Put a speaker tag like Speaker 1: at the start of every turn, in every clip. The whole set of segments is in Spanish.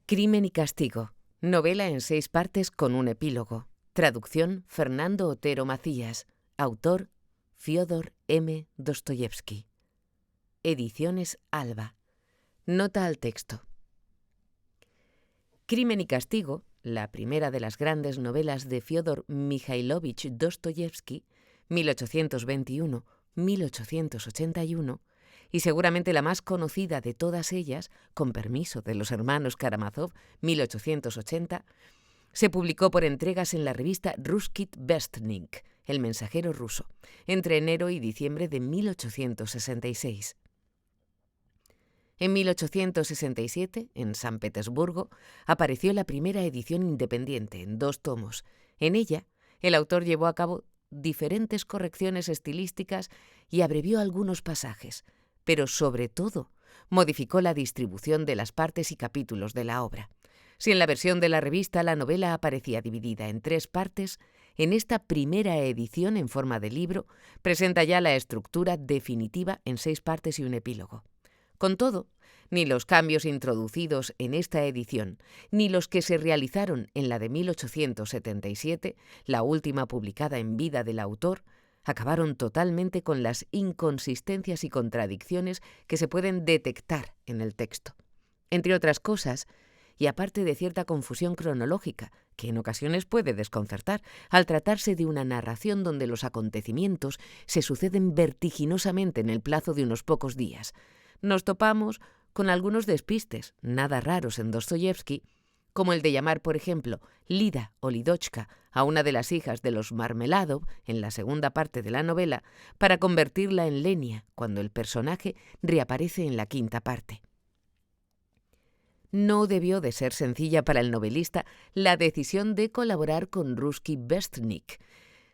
Speaker 1: Crimen y castigo, novela en 6 partes con un epílogo. Traducción Fernando Otero Macías. Autor Fyodor M. Dostoyevsky. Ediciones Alba. Nota al texto. Crimen y castigo, la primera de las grandes novelas de Fyodor Mikhailovich Dostoyevsky, 1821-1881, y seguramente la más conocida de todas ellas, con permiso de los hermanos Karamazov, 1880, se publicó por entregas en la revista Ruskit Vestnik, El Mensajero Ruso, entre enero y diciembre de 1866. En 1867, en San Petersburgo, apareció la primera edición independiente, en 2 tomos. En ella, el autor llevó a cabo diferentes correcciones estilísticas y abrevió algunos pasajes, pero sobre todo modificó la distribución de las partes y capítulos de la obra. Si en la versión de la revista la novela aparecía dividida en 3 partes, en esta primera edición en forma de libro presenta ya la estructura definitiva en 6 partes y un epílogo. Con todo, ni los cambios introducidos en esta edición, ni los que se realizaron en la de 1877, la última publicada en vida del autor, acabaron totalmente con las inconsistencias y contradicciones que se pueden detectar en el texto. Entre otras cosas, y aparte de cierta confusión cronológica, que en ocasiones puede desconcertar, al tratarse de una narración donde los acontecimientos se suceden vertiginosamente en el plazo de unos pocos días, nos topamos con algunos despistes, nada raros en Dostoyevsky, como el de llamar, por ejemplo, Lida o Lidochka a una de las hijas de los Marmeladov en la segunda parte de la novela para convertirla en Lenia cuando el personaje reaparece en la 5ª parte. No debió de ser sencilla para el novelista la decisión de colaborar con Ruskit Vestnik.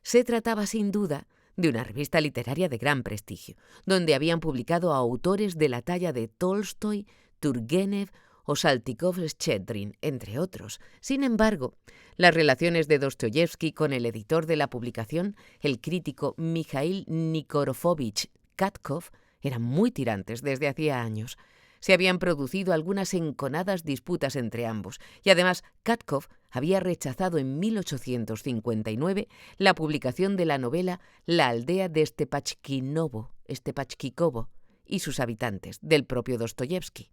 Speaker 1: Se trataba sin duda de una revista literaria de gran prestigio, donde habían publicado a autores de la talla de Tolstoy, Turgenev o Saltykov-Shchedrin, entre otros. Sin embargo, las relaciones de Dostoyevsky con el editor de la publicación, el crítico Mikhail Nikiforovich Katkov, eran muy tirantes desde hacía años. Se habían producido algunas enconadas disputas entre ambos, y además Katkov había rechazado en 1859 la publicación de la novela La aldea de Stepachkikovo y sus habitantes, del propio Dostoyevsky.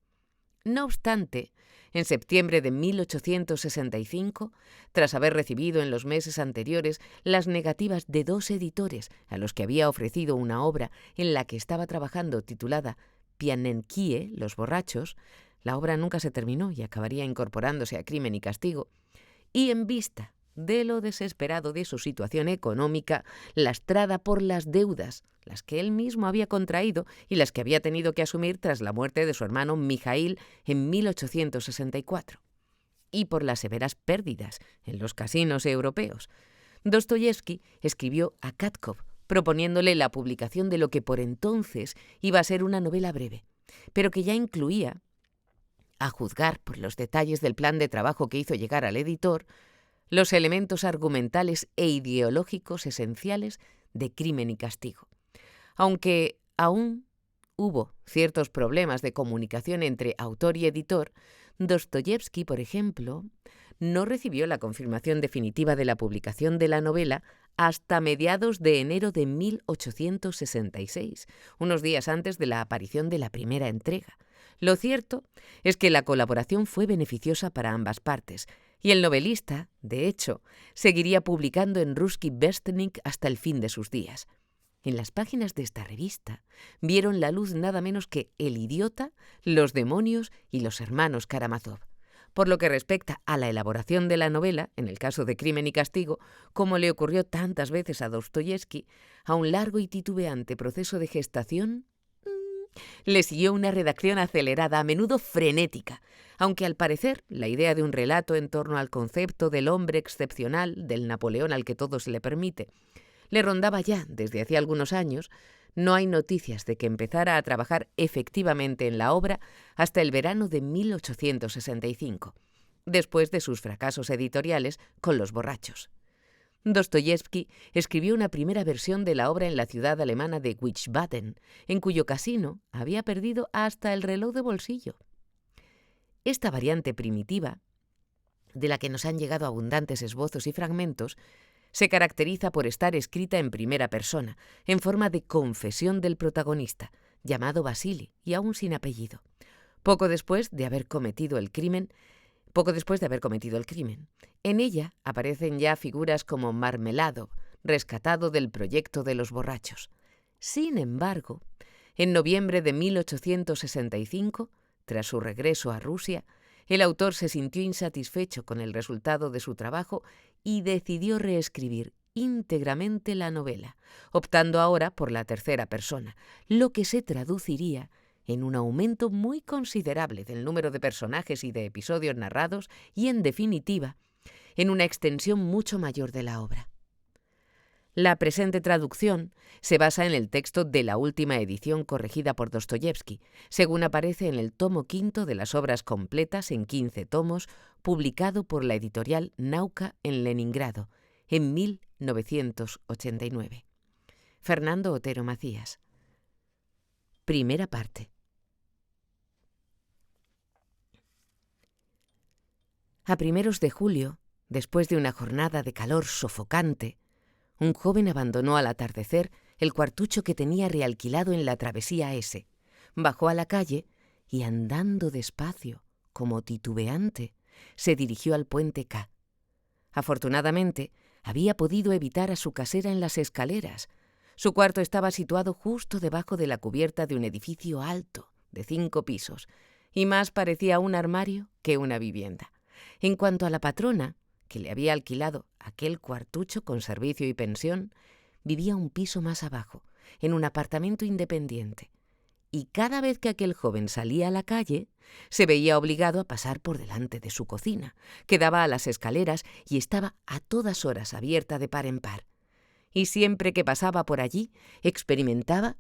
Speaker 1: No obstante, en septiembre de 1865, tras haber recibido en los meses anteriores las negativas de 2 editores a los que había ofrecido una obra en la que estaba trabajando titulada Pianenkie, los borrachos, la obra nunca se terminó y acabaría incorporándose a Crimen y Castigo, y en vista de lo desesperado de su situación económica, lastrada por las deudas, las que él mismo había contraído y las que había tenido que asumir tras la muerte de su hermano Mijail en 1864, y por las severas pérdidas en los casinos europeos, Dostoyevsky escribió a Katkov proponiéndole la publicación de lo que por entonces iba a ser una novela breve, pero que ya incluía, a juzgar por los detalles del plan de trabajo que hizo llegar al editor, los elementos argumentales e ideológicos esenciales de Crimen y Castigo. Aunque aún hubo ciertos problemas de comunicación entre autor y editor, Dostoyevsky, por ejemplo, no recibió la confirmación definitiva de la publicación de la novela hasta mediados de enero de 1866, unos días antes de la aparición de la primera entrega. Lo cierto es que la colaboración fue beneficiosa para ambas partes, y el novelista, de hecho, seguiría publicando en Ruskit Vestnik hasta el fin de sus días. En las páginas de esta revista vieron la luz nada menos que El idiota, Los demonios y Los hermanos Karamazov. Por lo que respecta a la elaboración de la novela, en el caso de Crimen y Castigo, como le ocurrió tantas veces a Dostoyevsky, a un largo y titubeante proceso de gestación, le siguió una redacción acelerada, a menudo frenética, aunque al parecer la idea de un relato en torno al concepto del hombre excepcional, del Napoleón al que todo se le permite, le rondaba ya desde hacía algunos años. No hay noticias de que empezara a trabajar efectivamente en la obra hasta el verano de 1865, después de sus fracasos editoriales con Los borrachos. Dostoyevsky escribió una primera versión de la obra en la ciudad alemana de Wiesbaden, en cuyo casino había perdido hasta el reloj de bolsillo. Esta variante primitiva, de la que nos han llegado abundantes esbozos y fragmentos, se caracteriza por estar escrita en primera persona, en forma de confesión del protagonista, llamado Vasili y aún sin apellido, poco después de haber cometido el crimen. En ella aparecen ya figuras como Marmeladov, rescatado del proyecto de los borrachos. Sin embargo, en noviembre de 1865, tras su regreso a Rusia, el autor se sintió insatisfecho con el resultado de su trabajo y decidió reescribir íntegramente la novela, optando ahora por la tercera persona, lo que se traduciría en un aumento muy considerable del número de personajes y de episodios narrados y, en definitiva, en una extensión mucho mayor de la obra. La presente traducción se basa en el texto de la última edición corregida por Dostoyevski, según aparece en el tomo quinto de las obras completas en 15 tomos, publicado por la editorial Nauka en Leningrado, en 1989. Fernando Otero Macías. Primera parte. A primeros de julio, después de una jornada de calor sofocante, un joven abandonó al atardecer el cuartucho que tenía realquilado en la travesía S, bajó a la calle y, andando despacio, como titubeante, se dirigió al puente K. Afortunadamente, había podido evitar a su casera en las escaleras. Su cuarto estaba situado justo debajo de la cubierta de un edificio alto, de 5 pisos, y más parecía un armario que una vivienda. En cuanto a la patrona, que le había alquilado aquel cuartucho con servicio y pensión, vivía un piso más abajo, en un apartamento independiente, y cada vez que aquel joven salía a la calle, se veía obligado a pasar por delante de su cocina, que daba a las escaleras y estaba a todas horas abierta de par en par. Y siempre que pasaba por allí, experimentaba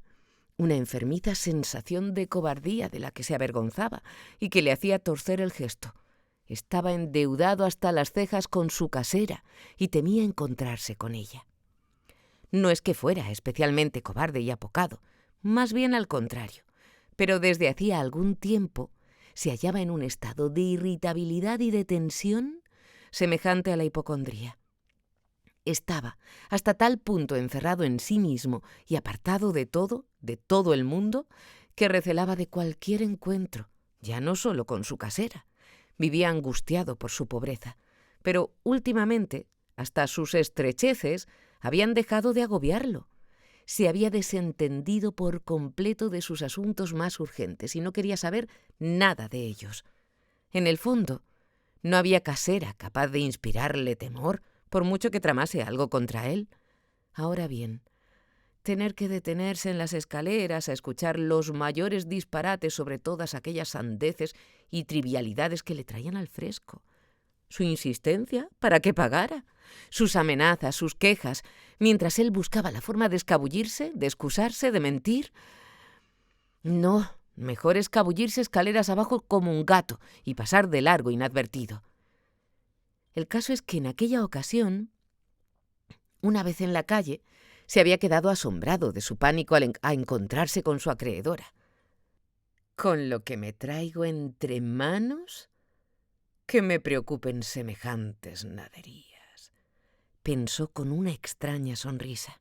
Speaker 1: una enfermiza sensación de cobardía de la que se avergonzaba y que le hacía torcer el gesto. Estaba endeudado hasta las cejas con su casera y temía encontrarse con ella. No es que fuera especialmente cobarde y apocado, más bien al contrario, pero desde hacía algún tiempo se hallaba en un estado de irritabilidad y de tensión semejante a la hipocondría. Estaba hasta tal punto encerrado en sí mismo y apartado de todo el mundo, que recelaba de cualquier encuentro, ya no solo con su casera. Vivía angustiado por su pobreza, pero últimamente hasta sus estrecheces habían dejado de agobiarlo. Se había desentendido por completo de sus asuntos más urgentes y no quería saber nada de ellos. En el fondo, no había casera capaz de inspirarle temor, por mucho que tramase algo contra él. Ahora bien, tener que detenerse en las escaleras a escuchar los mayores disparates sobre todas aquellas sandeces y trivialidades que le traían al fresco. Su insistencia para que pagara, sus amenazas, sus quejas, mientras él buscaba la forma de escabullirse, de excusarse, de mentir. No, mejor escabullirse escaleras abajo como un gato y pasar de largo inadvertido. El caso es que en aquella ocasión, una vez en la calle, se había quedado asombrado de su pánico a encontrarse con su acreedora. ¿Con lo que me traigo entre manos? Que me preocupen semejantes naderías, pensó con una extraña sonrisa.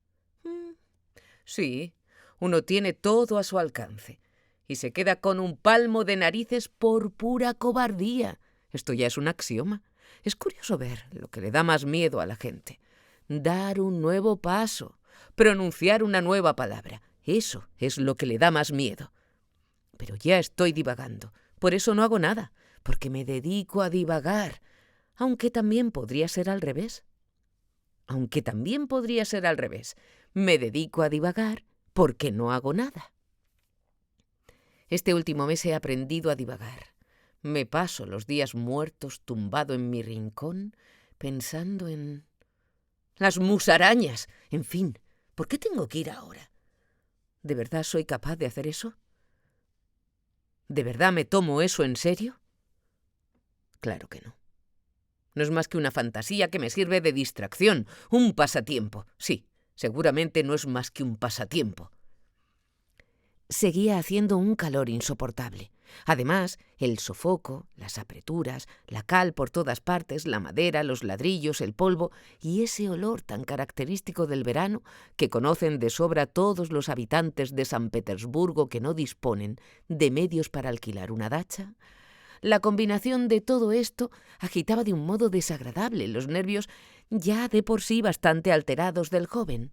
Speaker 1: Sí, uno tiene todo a su alcance y se queda con un palmo de narices por pura cobardía. Esto ya es un axioma. Es curioso ver lo que le da más miedo a la gente. Dar un nuevo paso, pronunciar una nueva palabra. Eso es lo que le da más miedo. Pero ya estoy divagando. Por eso no hago nada, porque me dedico a divagar. Aunque también podría ser al revés. Me dedico a divagar porque no hago nada. Este último mes he aprendido a divagar. Me paso los días muertos tumbado en mi rincón, pensando en las musarañas. En fin, ¿por qué tengo que ir ahora? ¿De verdad soy capaz de hacer eso? ¿De verdad me tomo eso en serio? Claro que no. No es más que una fantasía que me sirve de distracción, un pasatiempo. Sí, seguramente no es más que un pasatiempo. seguía haciendo un calor insoportable. Además, el sofoco, las apreturas, la cal por todas partes, la madera, los ladrillos, el polvo y ese olor tan característico del verano que conocen de sobra todos los habitantes de San Petersburgo que no disponen de medios para alquilar una dacha. La combinación de todo esto agitaba de un modo desagradable los nervios ya de por sí bastante alterados del joven.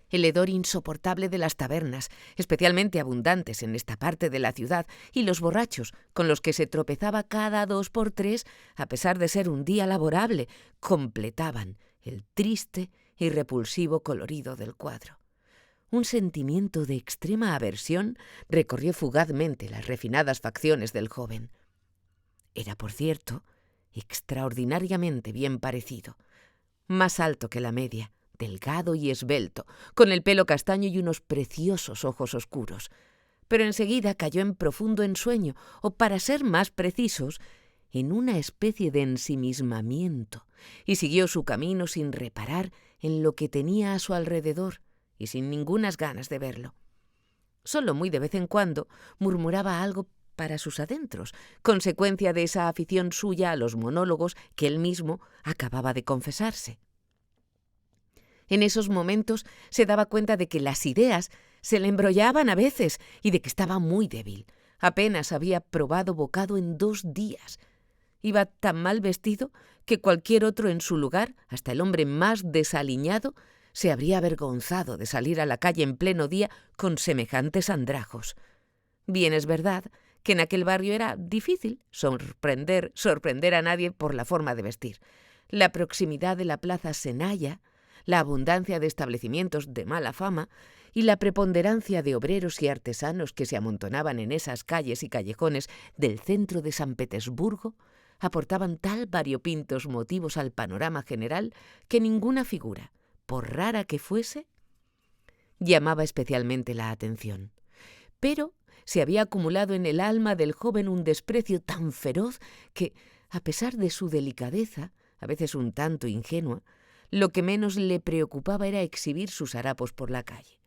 Speaker 1: El hedor insoportable de las tabernas, especialmente abundantes en esta parte de la ciudad, y los borrachos, con los que se tropezaba cada 2 por 3, a pesar de ser un día laborable, completaban el triste y repulsivo colorido del cuadro. Un sentimiento de extrema aversión recorrió fugazmente las refinadas facciones del joven. Era, por cierto, extraordinariamente bien parecido, más alto que la media, delgado y esbelto, con el pelo castaño y unos preciosos ojos oscuros. Pero enseguida cayó en profundo ensueño, o para ser más precisos, en una especie de ensimismamiento, y siguió su camino sin reparar en lo que tenía a su alrededor y sin ningunas ganas de verlo. Solo muy de vez en cuando murmuraba algo para sus adentros, consecuencia de esa afición suya a los monólogos que él mismo acababa de confesarse. En esos momentos se daba cuenta de que las ideas se le embrollaban a veces y de que estaba muy débil. Apenas había probado bocado en 2 días. Iba tan mal vestido que cualquier otro en su lugar, hasta el hombre más desaliñado, se habría avergonzado de salir a la calle en pleno día con semejantes andrajos. Bien es verdad que en aquel barrio era difícil sorprender a nadie por la forma de vestir. La proximidad de la plaza Senaya, la abundancia de establecimientos de mala fama y la preponderancia de obreros y artesanos que se amontonaban en esas calles y callejones del centro de San Petersburgo aportaban tal variopintos motivos al panorama general que ninguna figura, por rara que fuese, llamaba especialmente la atención. Pero se había acumulado en el alma del joven un desprecio tan feroz que, a pesar de su delicadeza, a veces un tanto ingenua, lo que menos le preocupaba era exhibir sus harapos por la calle.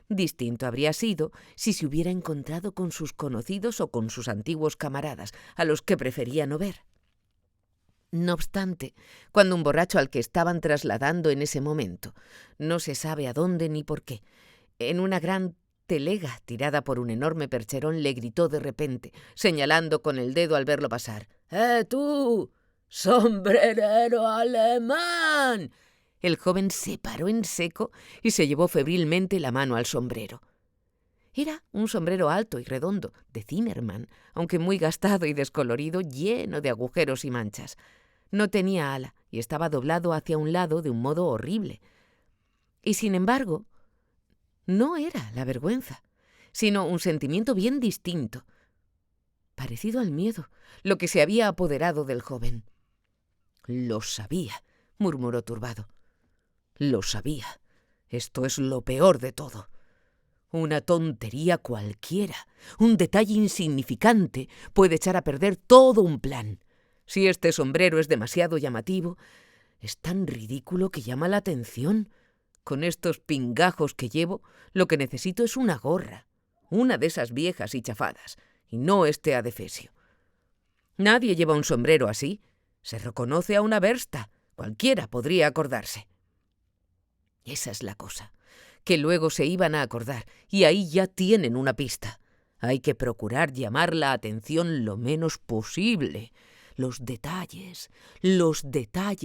Speaker 1: Distinto habría sido si se hubiera encontrado con sus conocidos o con sus antiguos camaradas, a los que prefería no ver. No obstante, cuando un borracho al que estaban trasladando en ese momento, no se sabe a dónde ni por qué, en una gran telega tirada por un enorme percherón, le gritó de repente, señalando con el dedo al verlo pasar: tú, sombrerero alemán! El joven se paró en seco y se llevó febrilmente la mano al sombrero. Era un sombrero alto y redondo, de Zimmermann, aunque muy gastado y descolorido, lleno de agujeros y manchas. No tenía ala y estaba doblado hacia un lado de un modo horrible. Y sin embargo, no era la vergüenza, sino un sentimiento bien distinto, parecido al miedo, lo que se había apoderado del joven. «Lo sabía», murmuró turbado. «Lo sabía. Esto es lo peor de todo. Una tontería cualquiera, un detalle insignificante, puede echar a perder todo un plan. Si este sombrero es demasiado llamativo, es tan ridículo que llama la atención. Con estos pingajos que llevo, lo que necesito es una gorra, una de esas viejas y chafadas, y no este adefesio. Nadie lleva un sombrero así. Se reconoce a una versta. Cualquiera podría acordarse». Esa es la cosa, que luego se iban a acordar, y ahí ya tienen una pista. Hay que procurar llamar la atención lo menos posible. Los detalles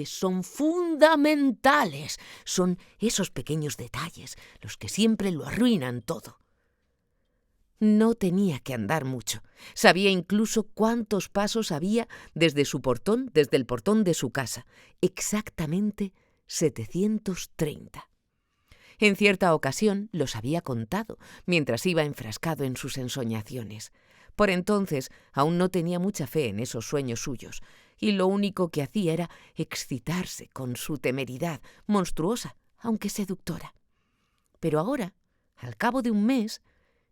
Speaker 1: son fundamentales. Son esos pequeños detalles los que siempre lo arruinan todo. No tenía que andar mucho. Sabía incluso cuántos pasos había desde el portón de su casa. Exactamente 730. En cierta ocasión los había contado, mientras iba enfrascado en sus ensoñaciones. Por entonces aún no tenía mucha fe en esos sueños suyos, y lo único que hacía era excitarse con su temeridad, monstruosa, aunque seductora. Pero ahora, al cabo de un mes,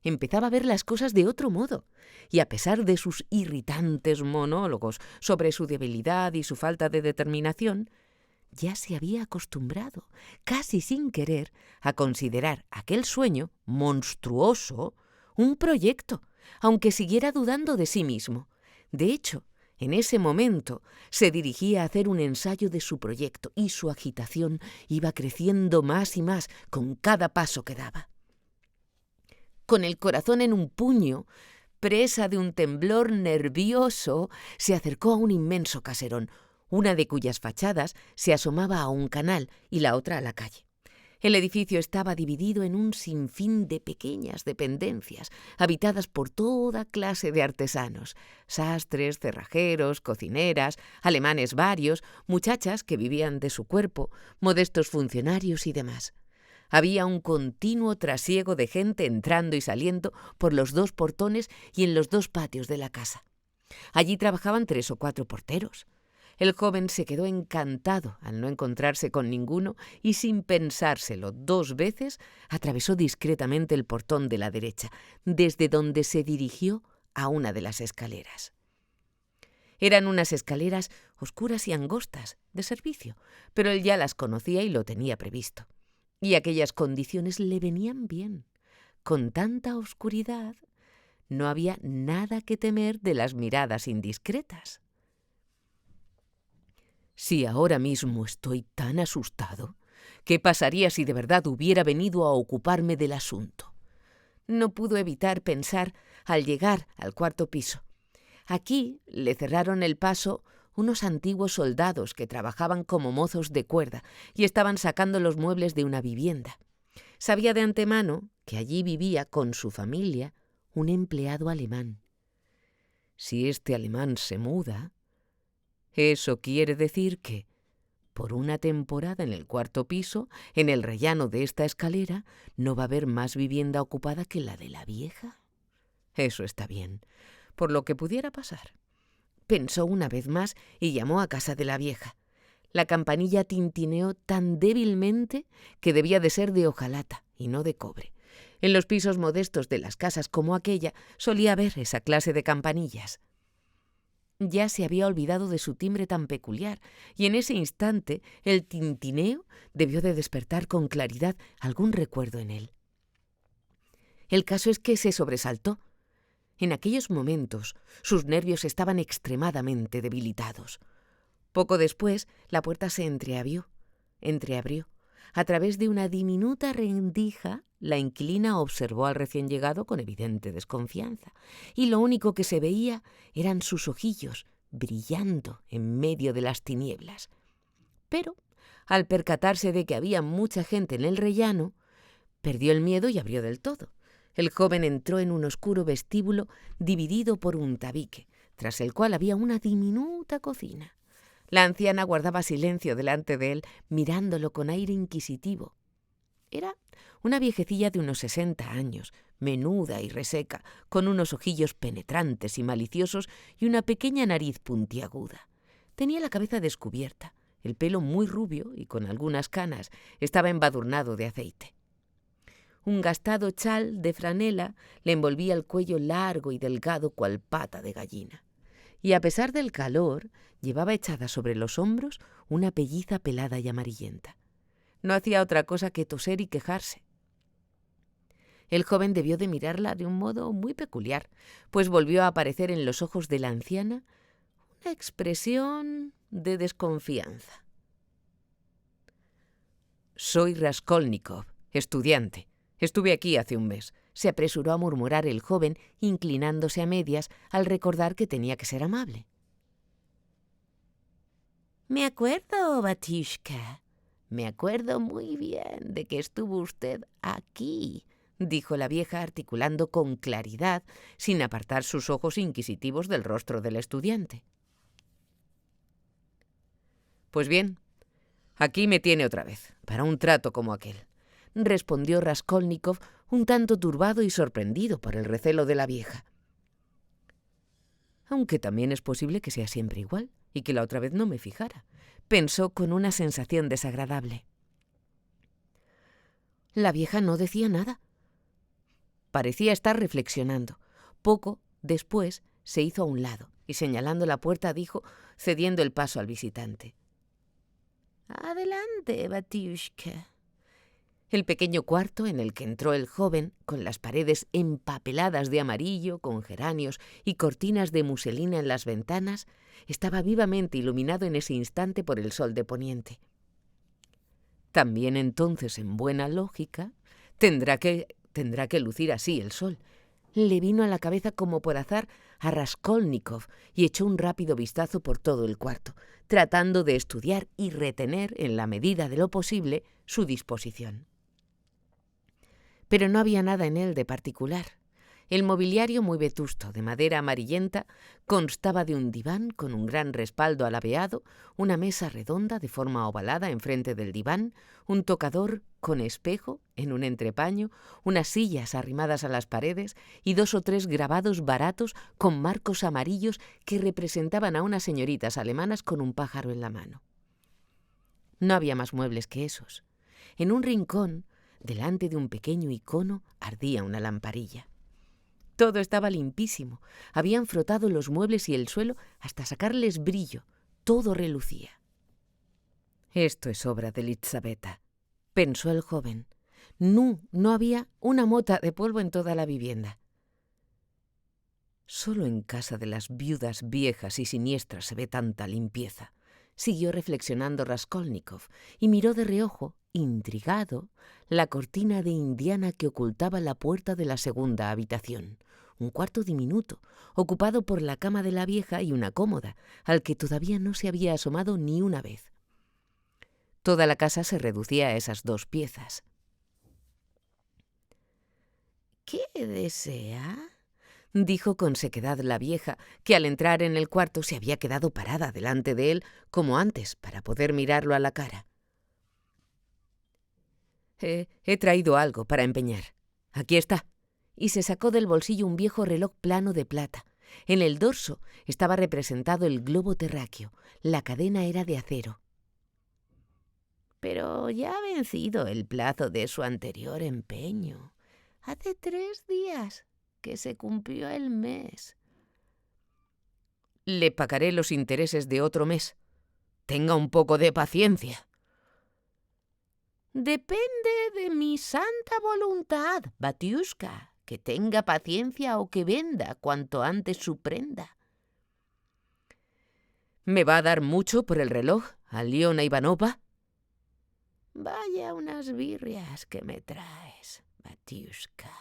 Speaker 1: empezaba a ver las cosas de otro modo, y a pesar de sus irritantes monólogos sobre su debilidad y su falta de determinación, ya se había acostumbrado, casi sin querer, a considerar aquel sueño monstruoso un proyecto, aunque siguiera dudando de sí mismo. De hecho, en ese momento se dirigía a hacer un ensayo de su proyecto y su agitación iba creciendo más y más con cada paso que daba. Con el corazón en un puño, presa de un temblor nervioso, se acercó a un inmenso caserón, una de cuyas fachadas se asomaba a un canal y la otra a la calle. El edificio estaba dividido en un sinfín de pequeñas dependencias, habitadas por toda clase de artesanos, sastres, cerrajeros, cocineras, alemanes varios, muchachas que vivían de su cuerpo, modestos funcionarios y demás. Había un continuo trasiego de gente entrando y saliendo por los 2 portones y en los 2 patios de la casa. Allí trabajaban 3 o 4 porteros. El joven se quedó encantado al no encontrarse con ninguno y sin pensárselo 2 veces atravesó discretamente el portón de la derecha, desde donde se dirigió a una de las escaleras. Eran unas escaleras oscuras y angostas, de servicio, pero él ya las conocía y lo tenía previsto. Y aquellas condiciones le venían bien. Con tanta oscuridad no había nada que temer de las miradas indiscretas. Si ahora mismo estoy tan asustado, ¿qué pasaría si de verdad hubiera venido a ocuparme del asunto? No pudo evitar pensar al llegar al 4º piso. Aquí le cerraron el paso unos antiguos soldados que trabajaban como mozos de cuerda y estaban sacando los muebles de una vivienda. Sabía de antemano que allí vivía con su familia un empleado alemán. Si este alemán se muda, eso quiere decir que, por una temporada en el 4º piso, en el rellano de esta escalera, no va a haber más vivienda ocupada que la de la vieja. Eso está bien, por lo que pudiera pasar. Pensó una vez más y llamó a casa de la vieja. La campanilla tintineó tan débilmente que debía de ser de hojalata y no de cobre. En los pisos modestos de las casas como aquella solía haber esa clase de campanillas. Ya se había olvidado de su timbre tan peculiar, y en ese instante el tintineo debió de despertar con claridad algún recuerdo en él. El caso es que se sobresaltó. En aquellos momentos sus nervios estaban extremadamente debilitados. Poco después la puerta se entreabrió. A través de una diminuta rendija, la inquilina observó al recién llegado con evidente desconfianza, y lo único que se veía eran sus ojillos brillando en medio de las tinieblas. Pero, al percatarse de que había mucha gente en el rellano, perdió el miedo y abrió del todo. El joven entró en un oscuro vestíbulo dividido por un tabique, tras el cual había una diminuta cocina. La anciana guardaba silencio delante de él, mirándolo con aire inquisitivo. Era una viejecilla de unos 60 años, menuda y reseca, con unos ojillos penetrantes y maliciosos y una pequeña nariz puntiaguda. Tenía la cabeza descubierta, el pelo muy rubio y con algunas canas, estaba embadurnado de aceite. Un gastado chal de franela le envolvía el cuello largo y delgado cual pata de gallina. Y a pesar del calor, llevaba echada sobre los hombros una pelliza pelada y amarillenta. No hacía otra cosa que toser y quejarse. El joven debió de mirarla de un modo muy peculiar, pues volvió a aparecer en los ojos de la anciana una expresión de desconfianza. «Soy Raskolnikov, estudiante. Estuve aquí hace un mes», se apresuró a murmurar el joven, inclinándose a medias al recordar que tenía que ser amable. «Me acuerdo, Batiushka. Me acuerdo muy bien de que estuvo usted aquí», dijo la vieja articulando con claridad, sin apartar sus ojos inquisitivos del rostro del estudiante. «Pues bien, aquí me tiene otra vez, para un trato como aquel», respondió Raskolnikov, un tanto turbado y sorprendido por el recelo de la vieja. «Aunque también es posible que sea siempre igual y que la otra vez no me fijara», pensó con una sensación desagradable. La vieja no decía nada. Parecía estar reflexionando. Poco después se hizo a un lado y, señalando la puerta, dijo, cediendo el paso al visitante: Adelante, Batiushka. El pequeño cuarto en el que entró el joven, con las paredes empapeladas de amarillo, con geranios y cortinas de muselina en las ventanas, estaba vivamente iluminado en ese instante por el sol de poniente. También entonces, en buena lógica, tendrá que lucir así el sol. Le vino a la cabeza como por azar a Raskolnikov y echó un rápido vistazo por todo el cuarto, tratando de estudiar y retener, en la medida de lo posible, su disposición. Pero no había nada en él de particular. El mobiliario, muy vetusto, de madera amarillenta, constaba de un diván con un gran respaldo alabeado, una mesa redonda de forma ovalada enfrente del diván, un tocador con espejo en un entrepaño, unas sillas arrimadas a las paredes y 2 o 3 grabados baratos con marcos amarillos que representaban a unas señoritas alemanas con un pájaro en la mano. No había más muebles que esos. En un rincón, delante de un pequeño icono, ardía una lamparilla. Todo estaba limpísimo. Habían frotado los muebles y el suelo hasta sacarles brillo. Todo relucía. «Esto es obra de Elizabeta», pensó el joven. No había una mota de polvo en toda la vivienda. «Solo en casa de las viudas viejas y siniestras se ve tanta limpieza», siguió reflexionando Raskolnikov y miró de reojo, intrigado, la cortina de indiana que ocultaba la puerta de la segunda habitación. Un cuarto diminuto, ocupado por la cama de la vieja y una cómoda, al que todavía no se había asomado ni una vez. Toda la casa se reducía a esas 2 piezas. «¿Qué desea?», dijo con sequedad la vieja, que al entrar en el cuarto se había quedado parada delante de él, como antes, para poder mirarlo a la cara. He traído algo para empeñar. Aquí está». Y se sacó del bolsillo un viejo reloj plano de plata. En el dorso estaba representado el globo terráqueo. La cadena era de acero. «Pero ya ha vencido el plazo de su anterior empeño. Hace 3 días que se cumplió el mes». «Le pagaré los intereses de otro mes. Tenga un poco de paciencia». «Depende de mi santa voluntad, Batiushka, que tenga paciencia o que venda cuanto antes su prenda». «¿Me va a dar mucho por el reloj, Aliona Ivanovna?» «Vaya unas birrias que me traes, Batiushka.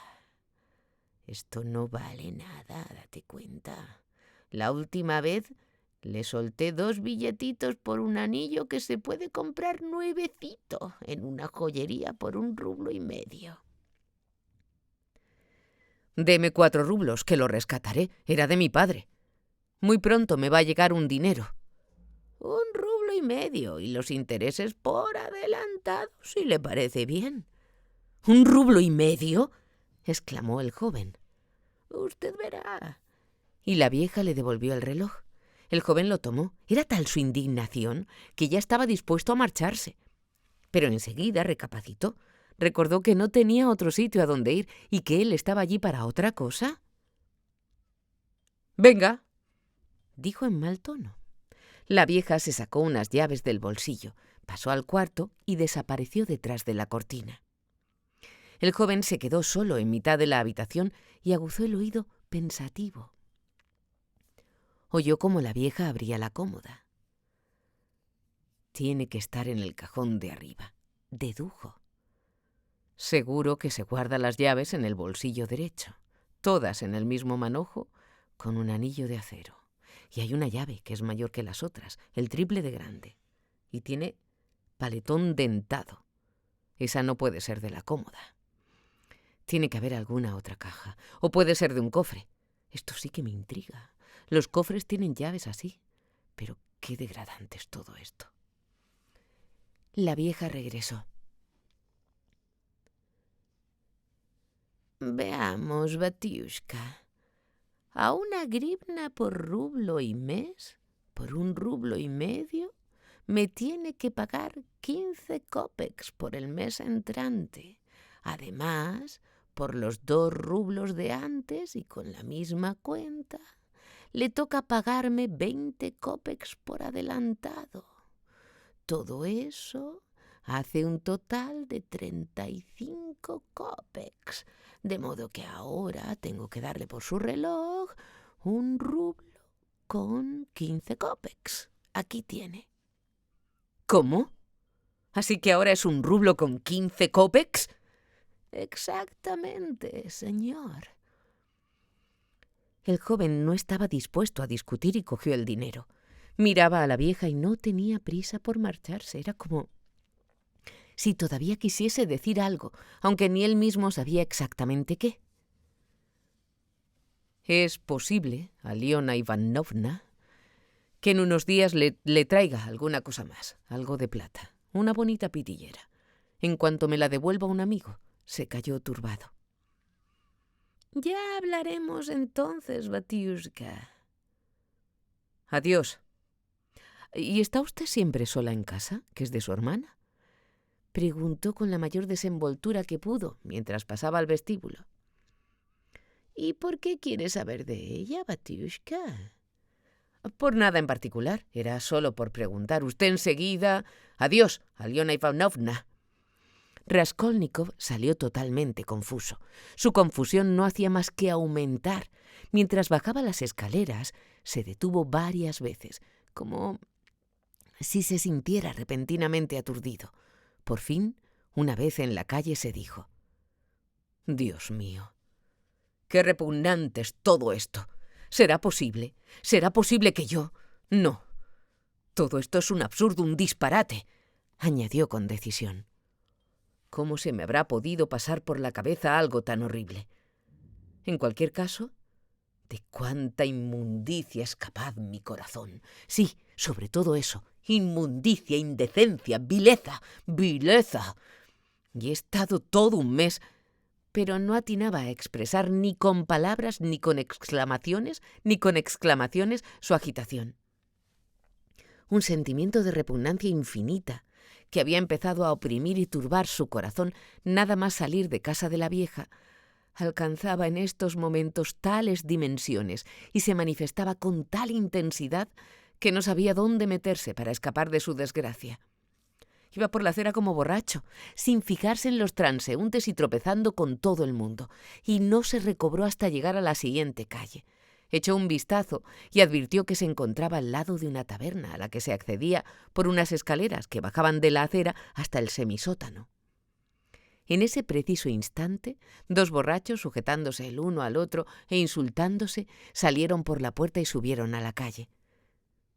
Speaker 1: Esto no vale nada, date cuenta. La última vez le solté 2 billetitos por un anillo que se puede comprar nuevecito en una joyería por 1,5 rublos. «Deme 4 rublos, que lo rescataré. Era de mi padre. Muy pronto me va a llegar un dinero». 1,5 rublos y los intereses por adelantado, si le parece bien». «¿1,5 rublos?», exclamó el joven. «Usted verá». Y la vieja le devolvió el reloj. El joven lo tomó. Era tal su indignación que ya estaba dispuesto a marcharse. Pero enseguida recapacitó. Recordó que no tenía otro sitio a donde ir y que él estaba allí para otra cosa. «Venga», dijo en mal tono. La vieja se sacó unas llaves del bolsillo, pasó al cuarto y desapareció detrás de la cortina. El joven se quedó solo en mitad de la habitación y aguzó el oído pensativo. Oyó cómo la vieja abría la cómoda. «Tiene que estar en el cajón de arriba», dedujo. «Seguro que se guarda las llaves en el bolsillo derecho, todas en el mismo manojo, con un anillo de acero. Y hay una llave que es mayor que las otras, el triple de grande, y tiene paletón dentado. Esa no puede ser de la cómoda. Tiene que haber alguna otra caja, o puede ser de un cofre. Esto sí que me intriga. Los cofres tienen llaves así, pero qué degradante es todo esto». La vieja regresó. «Veamos, Batiushka. A 1 grivna por 1,5 rublos, por 1,5 rublos, me tiene que pagar 15 kopecks por el mes entrante. Además, por los 2 rublos de antes y con la misma cuenta, le toca pagarme 20 kopecks por adelantado. todo eso hace un total de 35 kopecks, de modo que ahora tengo que darle por su reloj un rublo con 15 kopecks. Aquí tiene. ¿Cómo? ¿Así que ahora es un rublo con 15 kopecks? Exactamente, señor. El joven no estaba dispuesto a discutir y cogió el dinero. Miraba a la vieja y no tenía prisa por marcharse. Era como si todavía quisiese decir algo, aunque ni él mismo sabía exactamente qué. Es posible, Aliona Ivanovna, que en unos días le traiga alguna cosa más, algo de plata, una bonita pitillera. En cuanto me la devuelva un amigo, se calló turbado. Ya hablaremos entonces, Batiushka. Adiós. ¿Y está usted siempre sola en casa, que es de su hermana? Preguntó con la mayor desenvoltura que pudo mientras pasaba al vestíbulo. ¿Y por qué quiere saber de ella, Batiushka? Por nada en particular, era solo por preguntar. Usted enseguida... Adiós, Aliona Ivanovna. Raskolnikov salió totalmente confuso. Su confusión no hacía más que aumentar. Mientras bajaba las escaleras, se detuvo varias veces, como si se sintiera repentinamente aturdido. Por fin, una vez en la calle, se dijo: «Dios mío, qué repugnante es todo esto. ¿Será posible? ¿Será posible que yo...? No. Todo esto es un absurdo, un disparate», añadió con decisión. ¿Cómo se me habrá podido pasar por la cabeza algo tan horrible? En cualquier caso, ¿de cuánta inmundicia es capaz mi corazón? Sí, sobre todo eso, inmundicia, indecencia, vileza, vileza. Y he estado todo un mes, pero no atinaba a expresar ni con palabras, ni con exclamaciones, su agitación. Un sentimiento de repugnancia infinita, que había empezado a oprimir y turbar su corazón nada más salir de casa de la vieja, alcanzaba en estos momentos tales dimensiones y se manifestaba con tal intensidad que no sabía dónde meterse para escapar de su desgracia. Iba por la acera como borracho, sin fijarse en los transeúntes y tropezando con todo el mundo, y no se recobró hasta llegar a la siguiente calle. Echó un vistazo y advirtió que se encontraba al lado de una taberna a la que se accedía por unas escaleras que bajaban de la acera hasta el semisótano. En ese preciso instante, dos borrachos, sujetándose el uno al otro e insultándose, salieron por la puerta y subieron a la calle.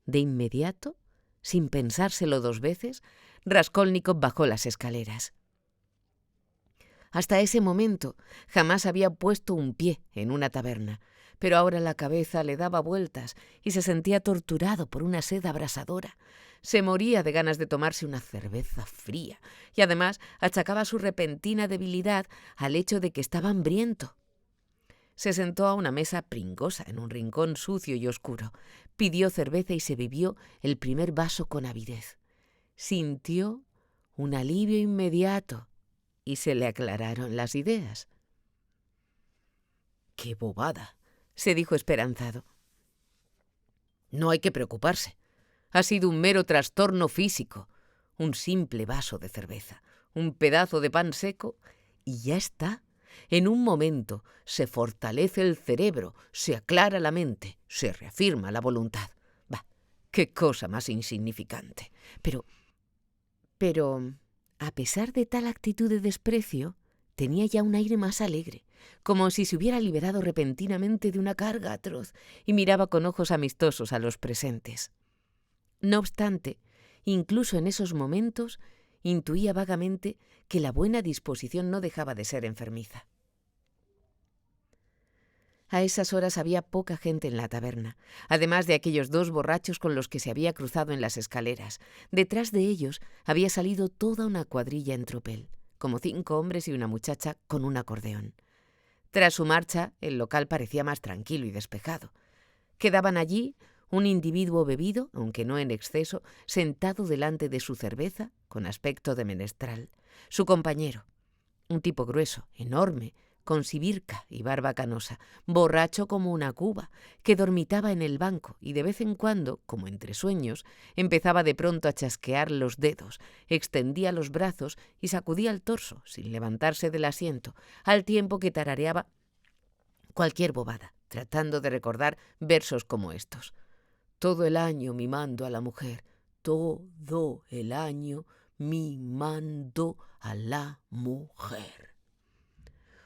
Speaker 1: De inmediato, sin pensárselo dos veces, Raskolnikov bajó las escaleras. Hasta ese momento jamás había puesto un pie en una taberna, pero ahora la cabeza le daba vueltas y se sentía torturado por una sed abrasadora. Se moría de ganas de tomarse una cerveza fría y además achacaba su repentina debilidad al hecho de que estaba hambriento. Se sentó a una mesa pringosa en un rincón sucio y oscuro, pidió cerveza y se bebió el primer vaso con avidez. Sintió un alivio inmediato y se le aclararon las ideas. «¡Qué bobada!», se dijo esperanzado. «No hay que preocuparse. Ha sido un mero trastorno físico. Un simple vaso de cerveza, un pedazo de pan seco y ya está. En un momento se fortalece el cerebro, se aclara la mente, se reafirma la voluntad. Bah, qué cosa más insignificante. Pero, a pesar de tal actitud de desprecio, tenía ya un aire más alegre, como si se hubiera liberado repentinamente de una carga atroz, y miraba con ojos amistosos a los presentes. No obstante, incluso en esos momentos, intuía vagamente que la buena disposición no dejaba de ser enfermiza. A esas horas había poca gente en la taberna, además de aquellos dos borrachos con los que se había cruzado en las escaleras. Detrás de ellos había salido toda una cuadrilla en tropel, como 5 hombres y una muchacha con un acordeón. Tras su marcha, el local parecía más tranquilo y despejado. Quedaban allí un individuo bebido, aunque no en exceso, sentado delante de su cerveza, con aspecto de menestral. Su compañero, un tipo grueso, enorme, con sibirca y barba canosa, borracho como una cuba, que dormitaba en el banco y de vez en cuando, como entre sueños, empezaba de pronto a chasquear los dedos, extendía los brazos y sacudía el torso sin levantarse del asiento, al tiempo que tarareaba cualquier bobada, tratando de recordar versos como estos. Todo el año mimando a la mujer, todo el año mimando a la mujer.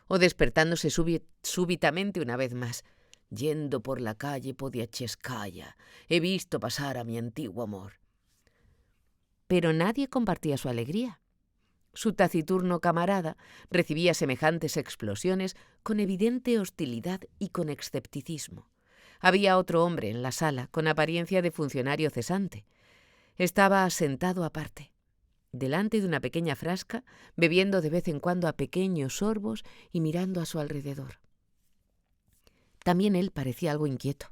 Speaker 1: O despertándose súbitamente una vez más. Yendo por la calle Podiacheskaya, he visto pasar a mi antiguo amor. Pero nadie compartía su alegría. Su taciturno camarada recibía semejantes explosiones con evidente hostilidad y con escepticismo. Había otro hombre en la sala, con apariencia de funcionario cesante. Estaba sentado aparte, delante de una pequeña frasca, bebiendo de vez en cuando a pequeños sorbos y mirando a su alrededor. También él parecía algo inquieto.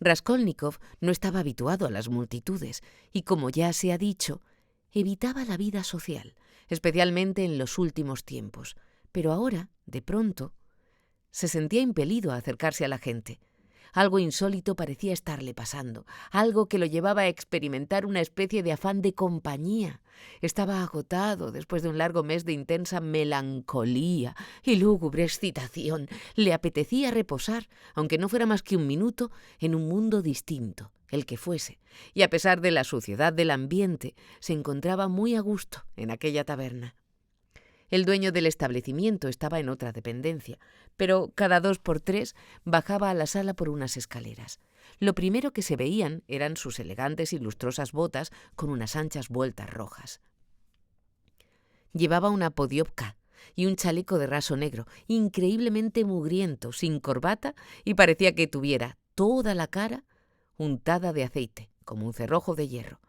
Speaker 1: Raskolnikov no estaba habituado a las multitudes y, como ya se ha dicho, evitaba la vida social, especialmente en los últimos tiempos. Pero ahora, de pronto, se sentía impelido a acercarse a la gente. Algo insólito parecía estarle pasando, algo que lo llevaba a experimentar una especie de afán de compañía. Estaba agotado después de un largo mes de intensa melancolía y lúgubre excitación. Le apetecía reposar, aunque no fuera más que un minuto, en un mundo distinto, el que fuese, y a pesar de la suciedad del ambiente, se encontraba muy a gusto en aquella taberna. El dueño del establecimiento estaba en otra dependencia, pero cada 2 por 3 bajaba a la sala por unas escaleras. Lo primero que se veían eran sus elegantes y lustrosas botas con unas anchas vueltas rojas. Llevaba una podiopka y un chaleco de raso negro, increíblemente mugriento, sin corbata, y parecía que tuviera toda la cara untada de aceite, como un cerrojo de hierro.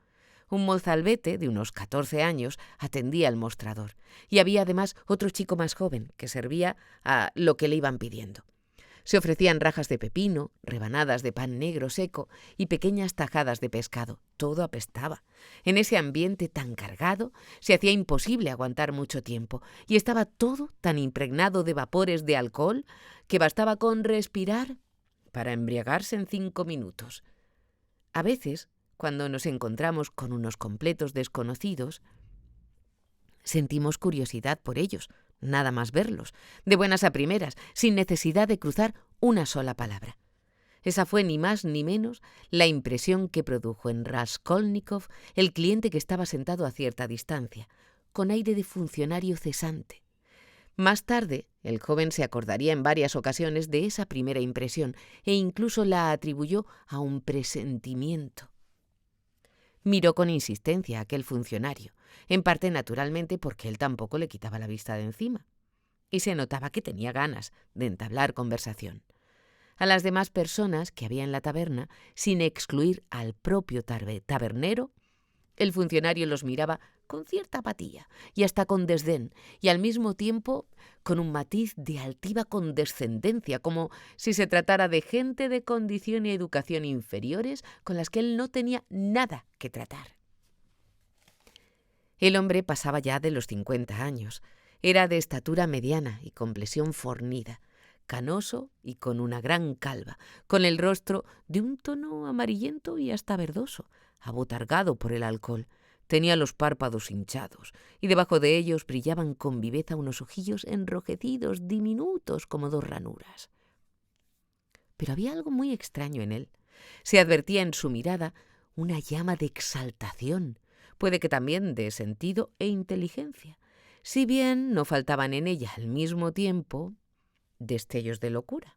Speaker 1: Un mozalbete de unos 14 años atendía al mostrador, y había además otro chico más joven que servía a lo que le iban pidiendo. Se ofrecían rajas de pepino, rebanadas de pan negro seco y pequeñas tajadas de pescado. Todo apestaba. En ese ambiente tan cargado se hacía imposible aguantar mucho tiempo, y estaba todo tan impregnado de vapores de alcohol que bastaba con respirar para embriagarse en 5 minutos. A veces, cuando nos encontramos con unos completos desconocidos, sentimos curiosidad por ellos, nada más verlos, de buenas a primeras, sin necesidad de cruzar una sola palabra. Esa fue ni más ni menos la impresión que produjo en Raskolnikov el cliente que estaba sentado a cierta distancia, con aire de funcionario cesante. Más tarde, el joven se acordaría en varias ocasiones de esa primera impresión e incluso la atribuyó a un presentimiento. Miró con insistencia a aquel funcionario, en parte naturalmente porque él tampoco le quitaba la vista de encima, y se notaba que tenía ganas de entablar conversación. A las demás personas que había en la taberna, sin excluir al propio tabernero, el funcionario los miraba con cierta apatía y hasta con desdén, y al mismo tiempo con un matiz de altiva condescendencia, como si se tratara de gente de condición y educación inferiores con las que él no tenía nada que tratar. El hombre pasaba ya de los 50 años. Era de estatura mediana y complexión fornida, canoso y con una gran calva, con el rostro de un tono amarillento y hasta verdoso, abotargado por el alcohol. Tenía los párpados hinchados y debajo de ellos brillaban con viveza unos ojillos enrojecidos, diminutos como 2 ranuras. Pero había algo muy extraño en él. Se advertía en su mirada una llama de exaltación, puede que también de sentido e inteligencia, si bien no faltaban en ella al mismo tiempo destellos de locura.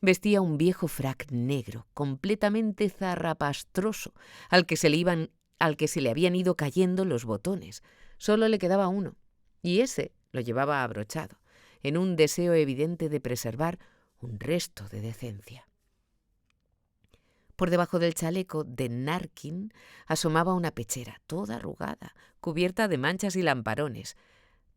Speaker 1: Vestía un viejo frac negro, completamente zarrapastroso, al que se le habían ido cayendo los botones. Solo le quedaba uno, y ese lo llevaba abrochado, en un deseo evidente de preservar un resto de decencia. Por debajo del chaleco de narquín asomaba una pechera, toda arrugada, cubierta de manchas y lamparones.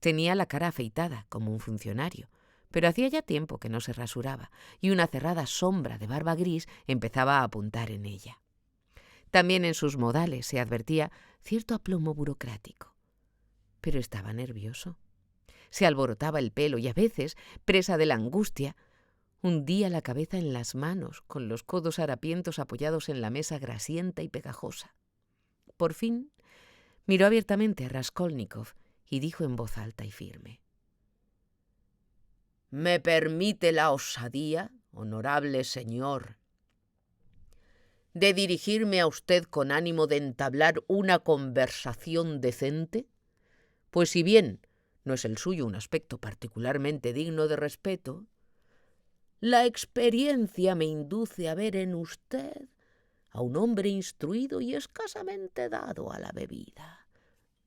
Speaker 1: Tenía la cara afeitada, como un funcionario, pero hacía ya tiempo que no se rasuraba, y una cerrada sombra de barba gris empezaba a apuntar en ella. También en sus modales se advertía cierto aplomo burocrático. Pero estaba nervioso. se alborotaba el pelo y a veces, presa de la angustia, hundía la cabeza en las manos, con los codos harapientos apoyados en la mesa grasienta y pegajosa. Por fin, miró abiertamente a Raskolnikov y dijo en voz alta y firme: «¿Me permite la osadía, honorable señor, de dirigirme a usted con ánimo de entablar una conversación decente? Pues si bien no es el suyo un aspecto particularmente digno de respeto, la experiencia me induce a ver en usted a un hombre instruido y escasamente dado a la bebida.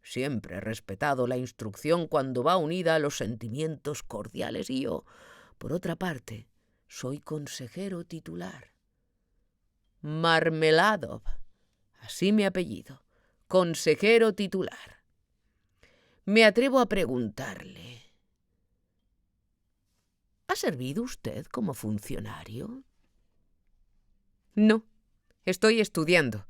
Speaker 1: Siempre he respetado la instrucción cuando va unida a los sentimientos cordiales y yo, por otra parte, soy consejero titular. Marmeladov, así mi apellido, consejero titular. Me atrevo a preguntarle, ¿ha servido usted como funcionario?» «No, estoy estudiando»,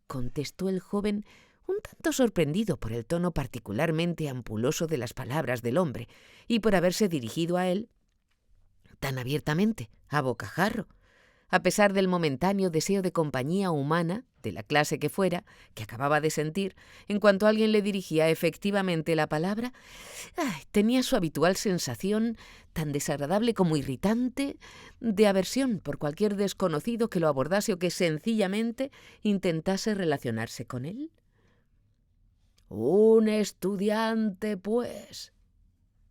Speaker 1: contestó el joven, un tanto sorprendido por el tono particularmente ampuloso de las palabras del hombre y por haberse dirigido a él tan abiertamente, a bocajarro, a pesar del momentáneo deseo de compañía humana, de la clase que fuera, que acababa de sentir, en cuanto alguien le dirigía efectivamente la palabra. Tenía su habitual sensación, tan desagradable como irritante, de aversión por cualquier desconocido que lo abordase o que sencillamente intentase relacionarse con él. «Un estudiante, pues,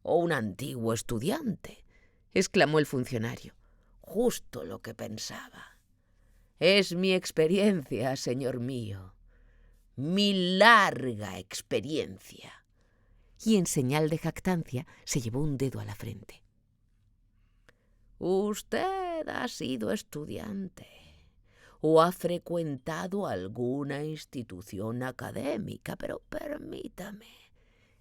Speaker 1: o un antiguo estudiante», exclamó el funcionario. «Justo lo que pensaba. Es mi experiencia, señor mío, mi larga experiencia». Y en señal de jactancia se llevó un dedo a la frente. «Usted ha sido estudiante o ha frecuentado alguna institución académica, pero permítame».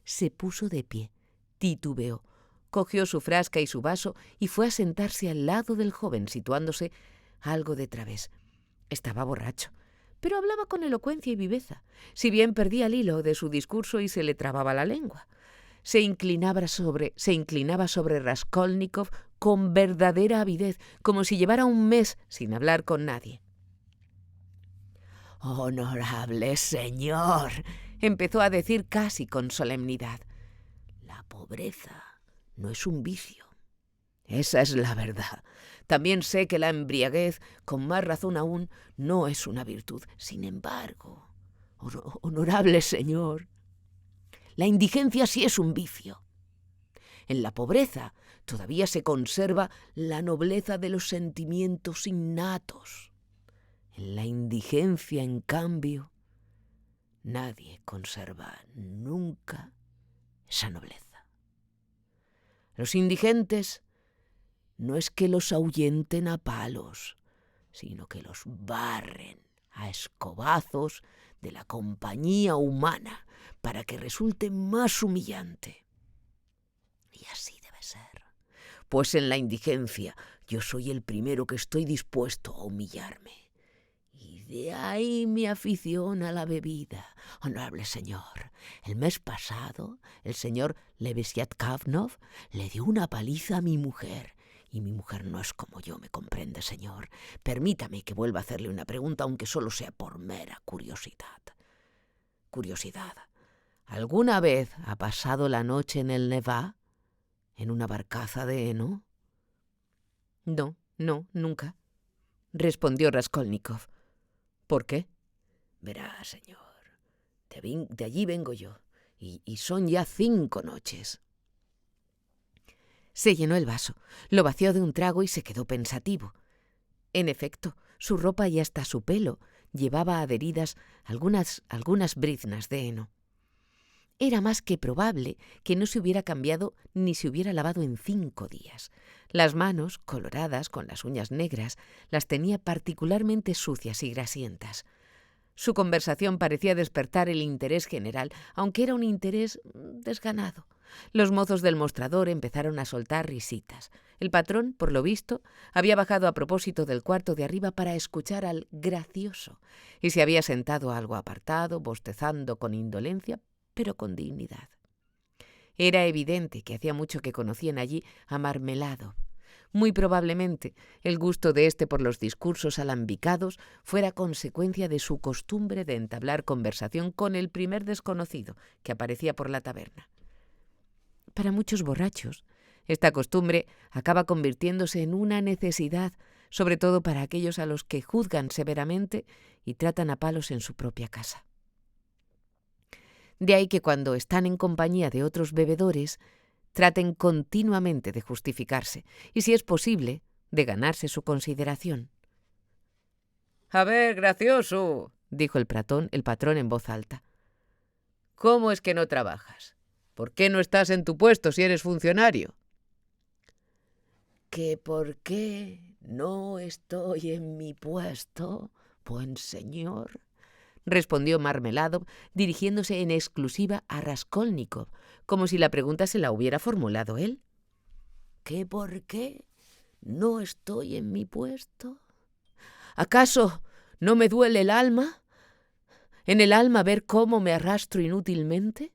Speaker 1: Se puso de pie, titubeó, cogió su frasca y su vaso y fue a sentarse al lado del joven, situándose algo de través. Estaba borracho, pero hablaba con elocuencia y viveza, si bien perdía el hilo de su discurso y se le trababa la lengua. Se inclinaba sobre Raskolnikov con verdadera avidez, como si llevara un mes sin hablar con nadie. «Honorable señor», empezó a decir casi con solemnidad, «la pobreza no es un vicio. Esa es la verdad. También sé que la embriaguez, con más razón aún, no es una virtud. Sin embargo, honorable señor, la indigencia sí es un vicio. En la pobreza todavía se conserva la nobleza de los sentimientos innatos. En la indigencia, en cambio, nadie conserva nunca esa nobleza. Los indigentes no es que los ahuyenten a palos, sino que los barren a escobazos de la compañía humana para que resulte más humillante. Y así debe ser, pues en la indigencia yo soy el primero que estoy dispuesto a humillarme. Y de ahí mi afición a la bebida. Honorable señor, el mes pasado el señor Lebeziatkovnov le dio una paliza a mi mujer. Y mi mujer no es como yo, ¿me comprende, señor? Permítame que vuelva a hacerle una pregunta, aunque solo sea por mera curiosidad. ¿Alguna vez ha pasado la noche en el Nevá, en una barcaza de heno? No, nunca, respondió Raskolnikov. ¿Por qué? Verá, señor, de allí vengo yo, y son ya 5 noches. Se llenó el vaso, lo vació de un trago y se quedó pensativo. En efecto, su ropa y hasta su pelo llevaba adheridas algunas briznas de heno. Era más que probable que no se hubiera cambiado ni se hubiera lavado en 5 días. Las manos, coloradas, con las uñas negras, las tenía particularmente sucias y grasientas. Su conversación parecía despertar el interés general, aunque era un interés desganado. Los mozos del mostrador empezaron a soltar risitas. El patrón, por lo visto, había bajado a propósito del cuarto de arriba para escuchar al gracioso y se había sentado algo apartado, bostezando con indolencia, pero con dignidad. Era evidente que hacía mucho que conocían allí a Marmeladov. Muy probablemente el gusto de éste por los discursos alambicados fuera consecuencia de su costumbre de entablar conversación con el primer desconocido que aparecía por la taberna. Para muchos borrachos, esta costumbre acaba convirtiéndose en una necesidad, sobre todo para aquellos a los que juzgan severamente y tratan a palos en su propia casa. De ahí que cuando están en compañía de otros bebedores, traten continuamente de justificarse y, si es posible, de ganarse su consideración. «A ver, gracioso», dijo el patrón en voz alta. «¿Cómo es que no trabajas? ¿Por qué no estás en tu puesto si eres funcionario?» «¿Que por qué no estoy en mi puesto, buen señor?», respondió Marmeladov, dirigiéndose en exclusiva a Raskolnikov, como si la pregunta se la hubiera formulado él. «¿Que por qué no estoy en mi puesto? ¿Acaso no me duele el alma? ¿En el alma ver cómo me arrastro inútilmente?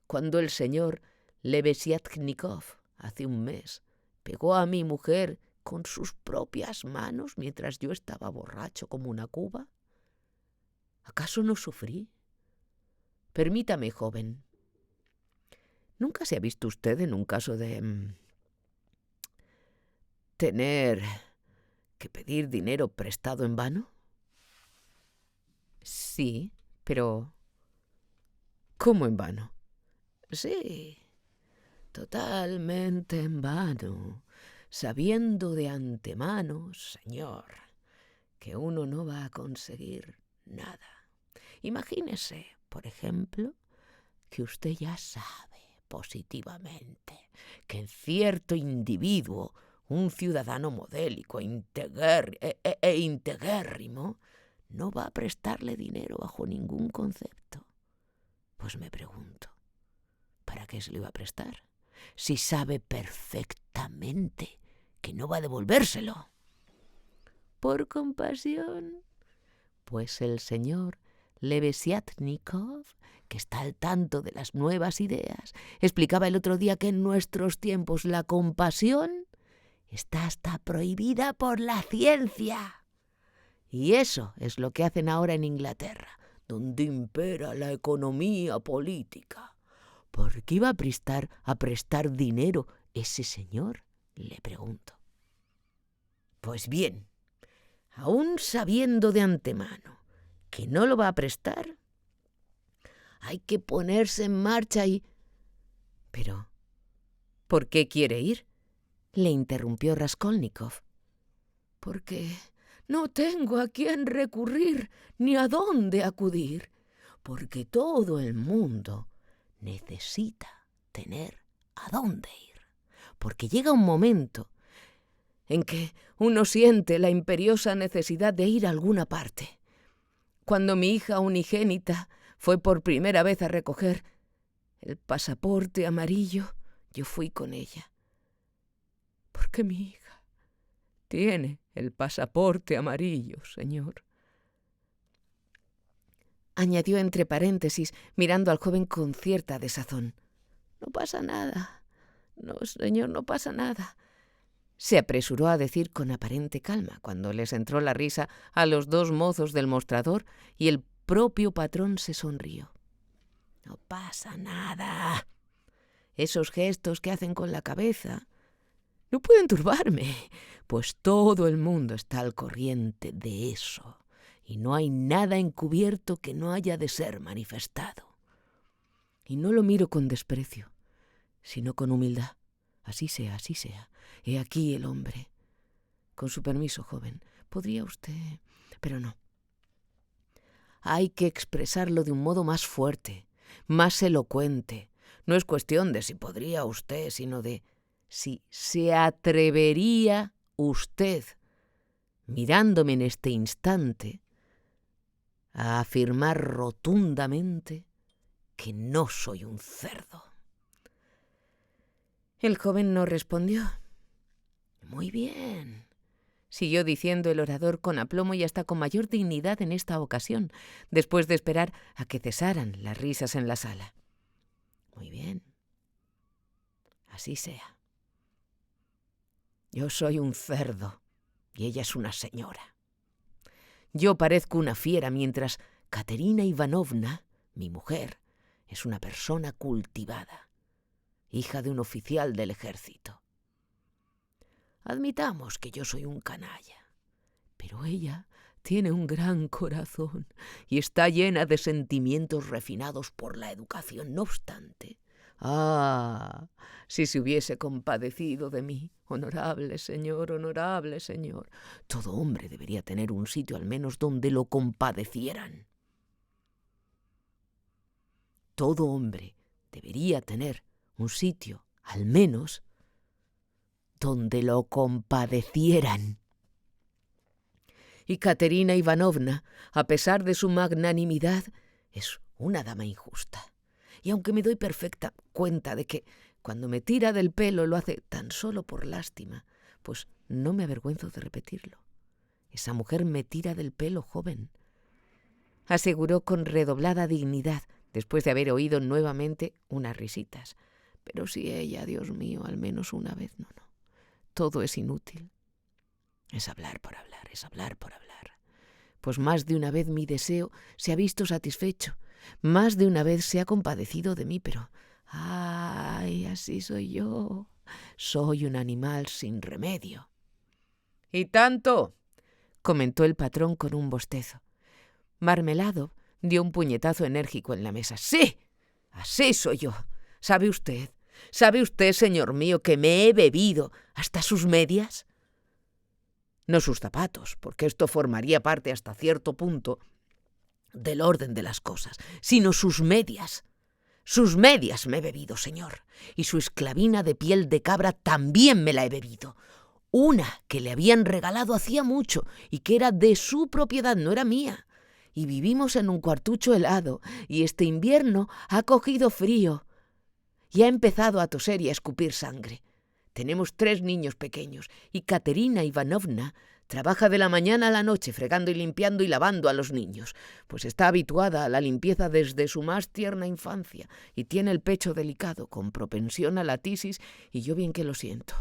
Speaker 1: Cuando el señor Lebeziatnikov, hace un mes, pegó a mi mujer con sus propias manos mientras yo estaba borracho como una cuba, ¿acaso no sufrí? Permítame, joven. ¿Nunca se ha visto usted en un caso de tener que pedir dinero prestado en vano?» «Sí, pero ¿cómo en vano?» «Sí, totalmente en vano, sabiendo de antemano, señor, que uno no va a conseguir nada. Imagínese, por ejemplo, que usted ya sabe positivamente que cierto individuo, un ciudadano modélico e integrérrimo, no va a prestarle dinero bajo ningún concepto. Pues me pregunto, ¿para qué se lo iba a prestar? Si sabe perfectamente que no va a devolvérselo. ¿Por compasión? Pues el señor Lebeziatnikov, que está al tanto de las nuevas ideas, explicaba el otro día que en nuestros tiempos la compasión está hasta prohibida por la ciencia. Y eso es lo que hacen ahora en Inglaterra, donde impera la economía política. ¿Por qué iba a prestar dinero ese señor?, le pregunto. Pues bien, aún sabiendo de antemano que no lo va a prestar, hay que ponerse en marcha y... «Pero, ¿por qué quiere ir?», le interrumpió Raskolnikov. «Porque no tengo a quién recurrir ni a dónde acudir, porque todo el mundo necesita tener a dónde ir, porque llega un momento en que uno siente la imperiosa necesidad de ir a alguna parte. Cuando mi hija unigénita fue por primera vez a recoger el pasaporte amarillo, yo fui con ella, porque mi hija tiene el pasaporte amarillo, señor», añadió entre paréntesis, mirando al joven con cierta desazón. «No pasa nada. No, señor, no pasa nada», se apresuró a decir con aparente calma, cuando les entró la risa a los dos mozos del mostrador y el propio patrón se sonrió. «No pasa nada. Esos gestos que hacen con la cabeza no pueden turbarme, pues todo el mundo está al corriente de eso, y no hay nada encubierto que no haya de ser manifestado. Y no lo miro con desprecio, sino con humildad. Así sea, así sea. He aquí el hombre. Con su permiso, joven, ¿podría usted...? Pero no. Hay que expresarlo de un modo más fuerte, más elocuente. No es cuestión de si podría usted, sino de si se atrevería usted, mirándome en este instante, a afirmar rotundamente que no soy un cerdo». El joven no respondió. «Muy bien», siguió diciendo el orador con aplomo y hasta con mayor dignidad en esta ocasión, después de esperar a que cesaran las risas en la sala. «Muy bien. Así sea. Yo soy un cerdo y ella es una señora. Yo parezco una fiera mientras Katerina Ivanovna, mi mujer, es una persona cultivada, hija de un oficial del ejército. Admitamos que yo soy un canalla, pero ella tiene un gran corazón y está llena de sentimientos refinados por la educación. No obstante, si se hubiese compadecido de mí, honorable señor, todo hombre debería tener un sitio al menos donde lo compadecieran. Todo hombre debería tener un sitio al menos donde lo compadecieran. Y Katerina Ivanovna, a pesar de su magnanimidad, es una dama injusta. Y aunque me doy perfecta cuenta de que cuando me tira del pelo lo hace tan solo por lástima, pues no me avergüenzo de repetirlo. Esa mujer me tira del pelo, joven, aseguró con redoblada dignidad, después de haber oído nuevamente unas risitas. Pero si ella, Dios mío, al menos una vez, no. Todo es inútil. Es hablar por hablar, es hablar por hablar. Pues más de una vez mi deseo se ha visto satisfecho, más de una vez se ha compadecido de mí, pero así soy yo. Soy un animal sin remedio. —¿Y tanto? —comentó el patrón con un bostezo. Marmeladov dio un puñetazo enérgico en la mesa. —Sí, así soy yo. ¿Sabe usted, señor mío, que me he bebido hasta sus medias? No sus zapatos, porque esto formaría parte hasta cierto punto del orden de las cosas, sino sus medias. Sus medias me he bebido, señor, y su esclavina de piel de cabra también me la he bebido. Una que le habían regalado hacía mucho y que era de su propiedad, no era mía. Y vivimos en un cuartucho helado, y este invierno ha cogido frío y ha empezado a toser y a escupir sangre. Tenemos 3 niños pequeños y Katerina Ivanovna trabaja de la mañana a la noche fregando y limpiando y lavando a los niños, pues está habituada a la limpieza desde su más tierna infancia y tiene el pecho delicado, con propensión a la tisis, y yo bien que lo siento.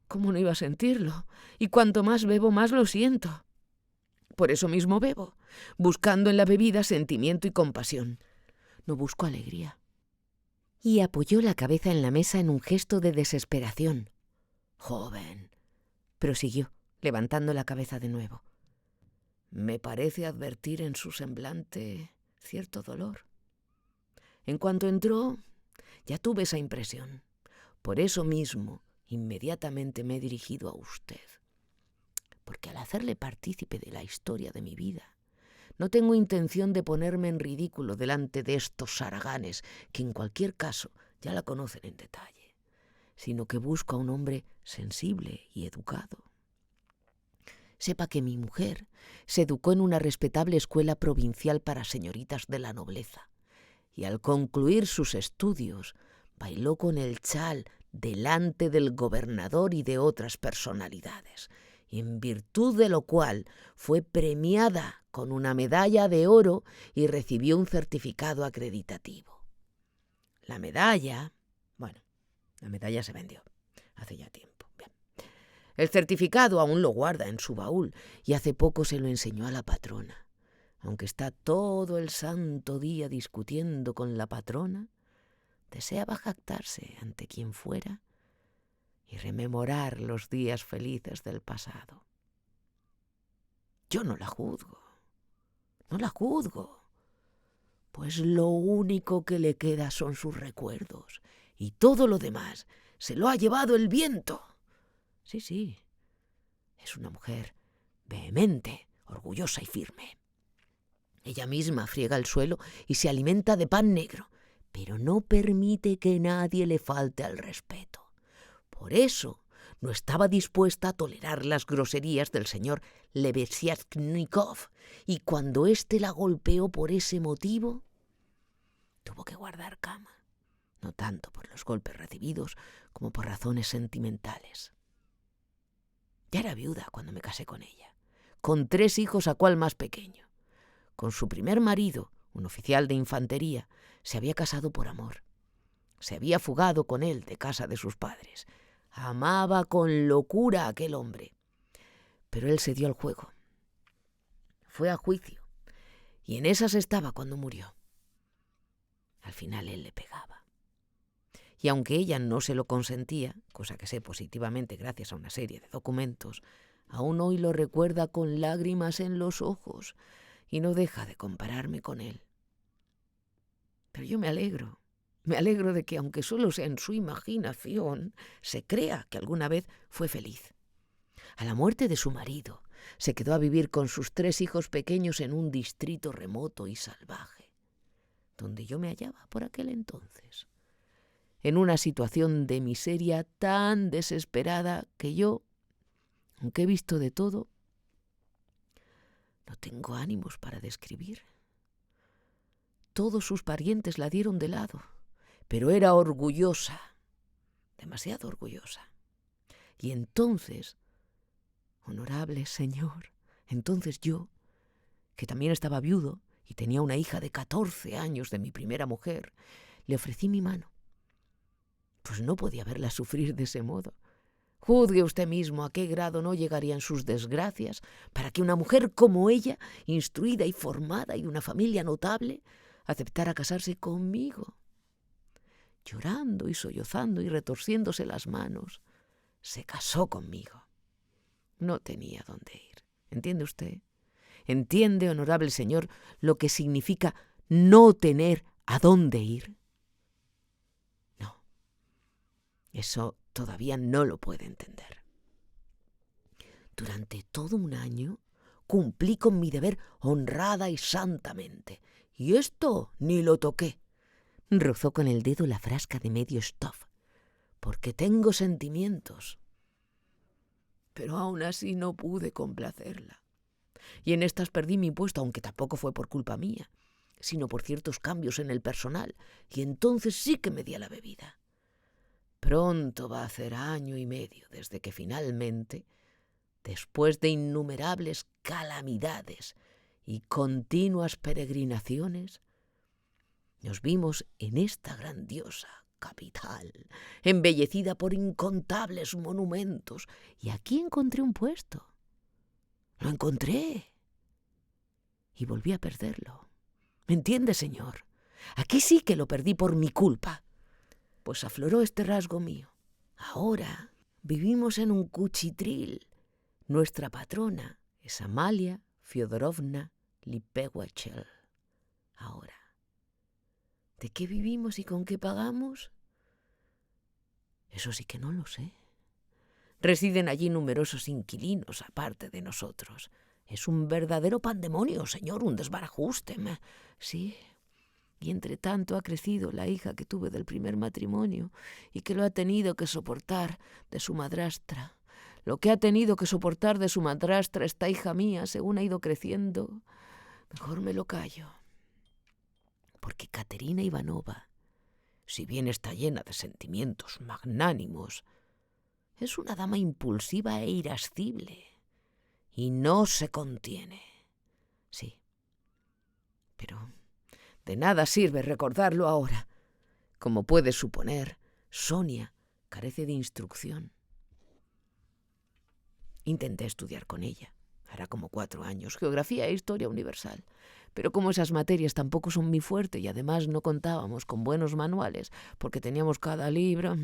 Speaker 1: ¿Cómo no iba a sentirlo? Y cuanto más bebo, más lo siento. Por eso mismo bebo, buscando en la bebida sentimiento y compasión. No busco alegría. Y apoyó la cabeza en la mesa en un gesto de desesperación. Joven, prosiguió, levantando la cabeza de nuevo. Me parece advertir en su semblante cierto dolor. En cuanto entró, ya tuve esa impresión. Por eso mismo, inmediatamente me he dirigido a usted. Porque al hacerle partícipe de la historia de mi vida, no tengo intención de ponerme en ridículo delante de estos haraganes, que en cualquier caso ya la conocen en detalle, sino que busco a un hombre sensible y educado. Sepa que mi mujer se educó en una respetable escuela provincial para señoritas de la nobleza, y al concluir sus estudios bailó con el chal delante del gobernador y de otras personalidades, en virtud de lo cual fue premiada con una medalla de oro y recibió un certificado acreditativo. La medalla se vendió hace ya tiempo. Bien. El certificado aún lo guarda en su baúl y hace poco se lo enseñó a la patrona. Aunque está todo el santo día discutiendo con la patrona, deseaba jactarse ante quien fuera y rememorar los días felices del pasado. Yo no la juzgo, pues lo único que le queda son sus recuerdos y todo lo demás se lo ha llevado el viento. Sí, es una mujer vehemente, orgullosa y firme. Ella misma friega el suelo y se alimenta de pan negro, pero no permite que nadie le falte al respeto. Por eso no estaba dispuesta a tolerar las groserías del señor Lebeziatnikov, y cuando éste la golpeó por ese motivo, tuvo que guardar cama, no tanto por los golpes recibidos como por razones sentimentales. Ya era viuda cuando me casé con ella, con 3 hijos a cual más pequeño. Con su primer marido, un oficial de infantería, se había casado por amor. Se había fugado con él de casa de sus padres. Amaba con locura a aquel hombre. Pero él se dio al juego. Fue a juicio. Y en esas estaba cuando murió. Al final él le pegaba. Y aunque ella no se lo consentía, cosa que sé positivamente gracias a una serie de documentos, aún hoy lo recuerda con lágrimas en los ojos y no deja de compararme con él. Pero yo me alegro de que, aunque solo sea en su imaginación, se crea que alguna vez fue feliz. A la muerte de su marido, se quedó a vivir con sus 3 hijos pequeños en un distrito remoto y salvaje, donde yo me hallaba por aquel entonces, en una situación de miseria tan desesperada que yo, aunque he visto de todo, no tengo ánimos para describir. Todos sus parientes la dieron de lado, pero era orgullosa, demasiado orgullosa. Y entonces, honorable señor, entonces yo, que también estaba viudo y tenía una hija de 14 años de mi primera mujer, le ofrecí mi mano. Pues no podía verla sufrir de ese modo. Juzgue usted mismo a qué grado no llegarían sus desgracias para que una mujer como ella, instruida y formada y de una familia notable, aceptara casarse conmigo. Llorando y sollozando y retorciéndose las manos, se casó conmigo. No tenía dónde ir. ¿Entiende usted? ¿Entiende, honorable señor, lo que significa no tener a dónde ir? No. Eso todavía no lo puede entender. Durante todo un año cumplí con mi deber honrada y santamente. Y esto ni lo toqué. Rozó con el dedo la frasca de medio Stuff. Porque tengo sentimientos. Pero aún así no pude complacerla. Y en estas perdí mi puesto, aunque tampoco fue por culpa mía, sino por ciertos cambios en el personal. Y entonces sí que me di a la bebida. Pronto va a hacer 1 año y medio desde que finalmente, después de innumerables calamidades y continuas peregrinaciones, nos vimos en esta grandiosa capital, embellecida por incontables monumentos, y aquí encontré un puesto. Lo encontré y volví a perderlo. ¿Me entiende, señor? Aquí sí que lo perdí por mi culpa, pues afloró este rasgo mío. Ahora vivimos en un cuchitril. Nuestra patrona es Amalia Fyodorovna Lipewechel. Ahora, ¿de qué vivimos y con qué pagamos? Eso sí que no lo sé. Residen allí numerosos inquilinos aparte de nosotros. Es un verdadero pandemonio, señor, un desbarajuste. Sí. Y entre tanto ha crecido la hija que tuve del primer matrimonio y que lo ha tenido que soportar de su madrastra. Lo que ha tenido que soportar de su madrastra esta hija mía según ha ido creciendo, mejor me lo callo. Porque Katerina Ivanova, si bien está llena de sentimientos magnánimos, es una dama impulsiva e irascible y no se contiene. Sí, pero de nada sirve recordarlo ahora. Como puedes suponer, Sonia carece de instrucción. Intenté estudiar con ella, hará como 4 años, geografía e historia universal. Pero como esas materias tampoco son mi fuerte y además no contábamos con buenos manuales, porque teníamos cada libro,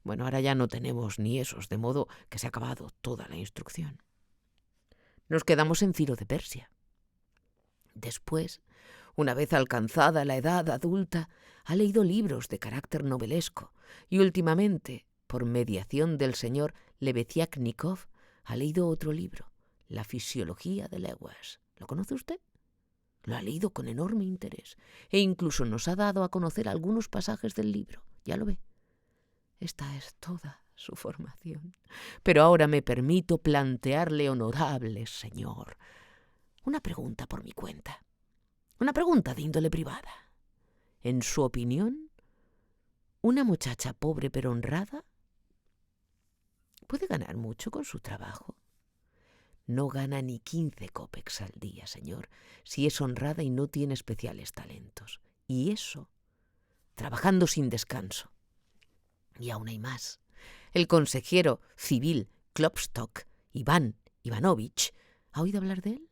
Speaker 1: bueno, ahora ya no tenemos ni esos, de modo que se ha acabado toda la instrucción. Nos quedamos en Ciro de Persia. Después, una vez alcanzada la edad adulta, ha leído libros de carácter novelesco y últimamente, por mediación del señor Lebeziatnikov, ha leído otro libro, La fisiología de Lewis. ¿Lo conoce usted? Lo ha leído con enorme interés e incluso nos ha dado a conocer algunos pasajes del libro. Ya lo ve. Esta es toda su formación. Pero ahora me permito plantearle, honorable señor, una pregunta por mi cuenta. Una pregunta de índole privada. En su opinión, ¿una muchacha pobre pero honrada puede ganar mucho con su trabajo? No gana ni 15 kopecks al día, señor, si es honrada y no tiene especiales talentos. Y eso trabajando sin descanso. Y aún hay más. El consejero civil Klopstock, Iván Ivanovich, ¿ha oído hablar de él?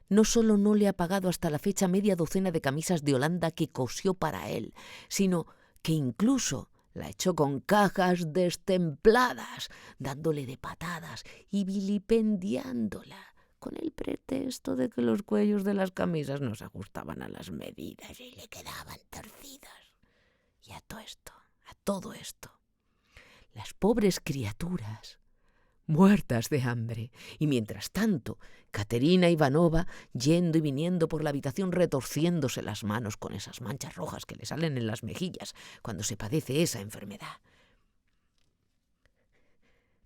Speaker 1: No solo no le ha pagado hasta la fecha media docena de camisas de Holanda que cosió para él, sino que incluso la echó con cajas destempladas, dándole de patadas y vilipendiándola, con el pretexto de que los cuellos de las camisas no se ajustaban a las medidas y le quedaban torcidas. Y a todo esto, las pobres criaturas muertas de hambre, y mientras tanto, Katerina Ivanova yendo y viniendo por la habitación retorciéndose las manos con esas manchas rojas que le salen en las mejillas cuando se padece esa enfermedad.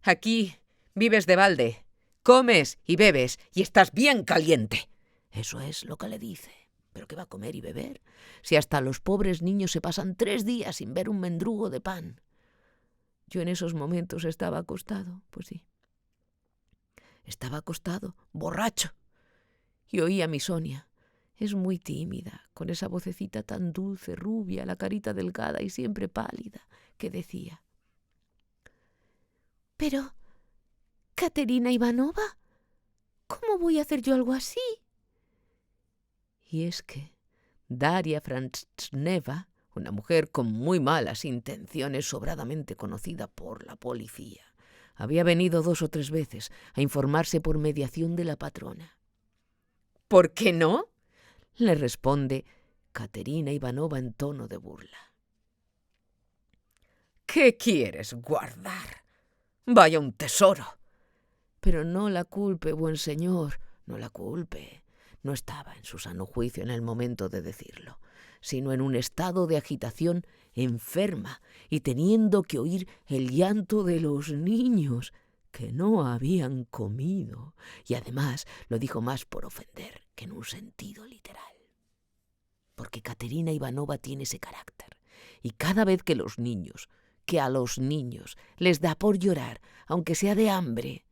Speaker 1: Aquí vives de balde, comes y bebes y estás bien caliente. Eso es lo que le dice. ¿Pero qué va a comer y beber? Si hasta los pobres niños se pasan 3 días sin ver un mendrugo de pan. Yo en esos momentos estaba acostado, pues sí. Estaba acostado, borracho, y oía a mi Sonia. Es muy tímida, con esa vocecita tan dulce, rubia, la carita delgada y siempre pálida, que decía: «Pero, Katerina Ivanova, ¿cómo voy a hacer yo algo así?» Y es que Daria Frantsneva, una mujer con muy malas intenciones, sobradamente conocida por la policía, había venido 2 o 3 veces a informarse por mediación de la patrona. «¿Por qué no?», le responde Katerina Ivanova en tono de burla. «¿Qué quieres guardar? Vaya un tesoro». «Pero no la culpe, buen señor, no la culpe». No estaba en su sano juicio en el momento de decirlo, sino en un estado de agitación enferma y teniendo que oír el llanto de los niños que no habían comido. Y además lo dijo más por ofender que en un sentido literal. Porque Katerina Ivanova tiene ese carácter. Y cada vez que a los niños les da por llorar, aunque sea de hambre,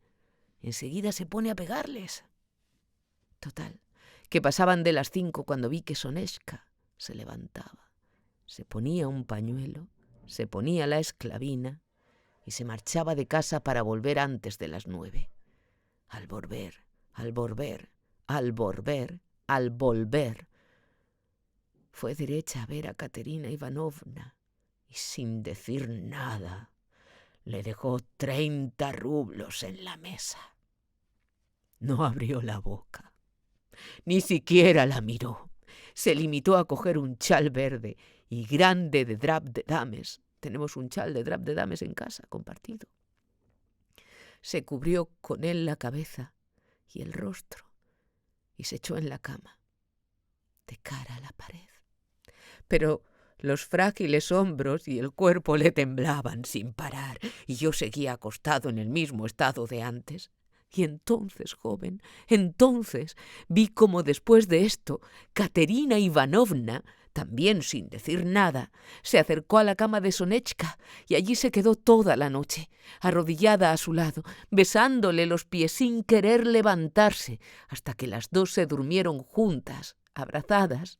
Speaker 1: enseguida se pone a pegarles. Total, que pasaban de las 5 cuando vi que Soneczka se levantaba, se ponía un pañuelo, se ponía la esclavina y se marchaba de casa para volver antes de las 9. Al volver, fue derecha a ver a Katerina Ivanovna y sin decir nada le dejó 30 rublos en la mesa. No abrió la boca. Ni siquiera la miró. Se limitó a coger un chal verde y grande de drap de dames. Tenemos un chal de drap de dames en casa, compartido. Se cubrió con él la cabeza y el rostro y se echó en la cama, de cara a la pared. Pero los frágiles hombros y el cuerpo le temblaban sin parar y yo seguía acostado en el mismo estado de antes. Y entonces, joven, vi cómo después de esto, Katerina Ivanovna, también sin decir nada, se acercó a la cama de Soneczka y allí se quedó toda la noche, arrodillada a su lado, besándole los pies sin querer levantarse, hasta que las 2 se durmieron juntas, abrazadas.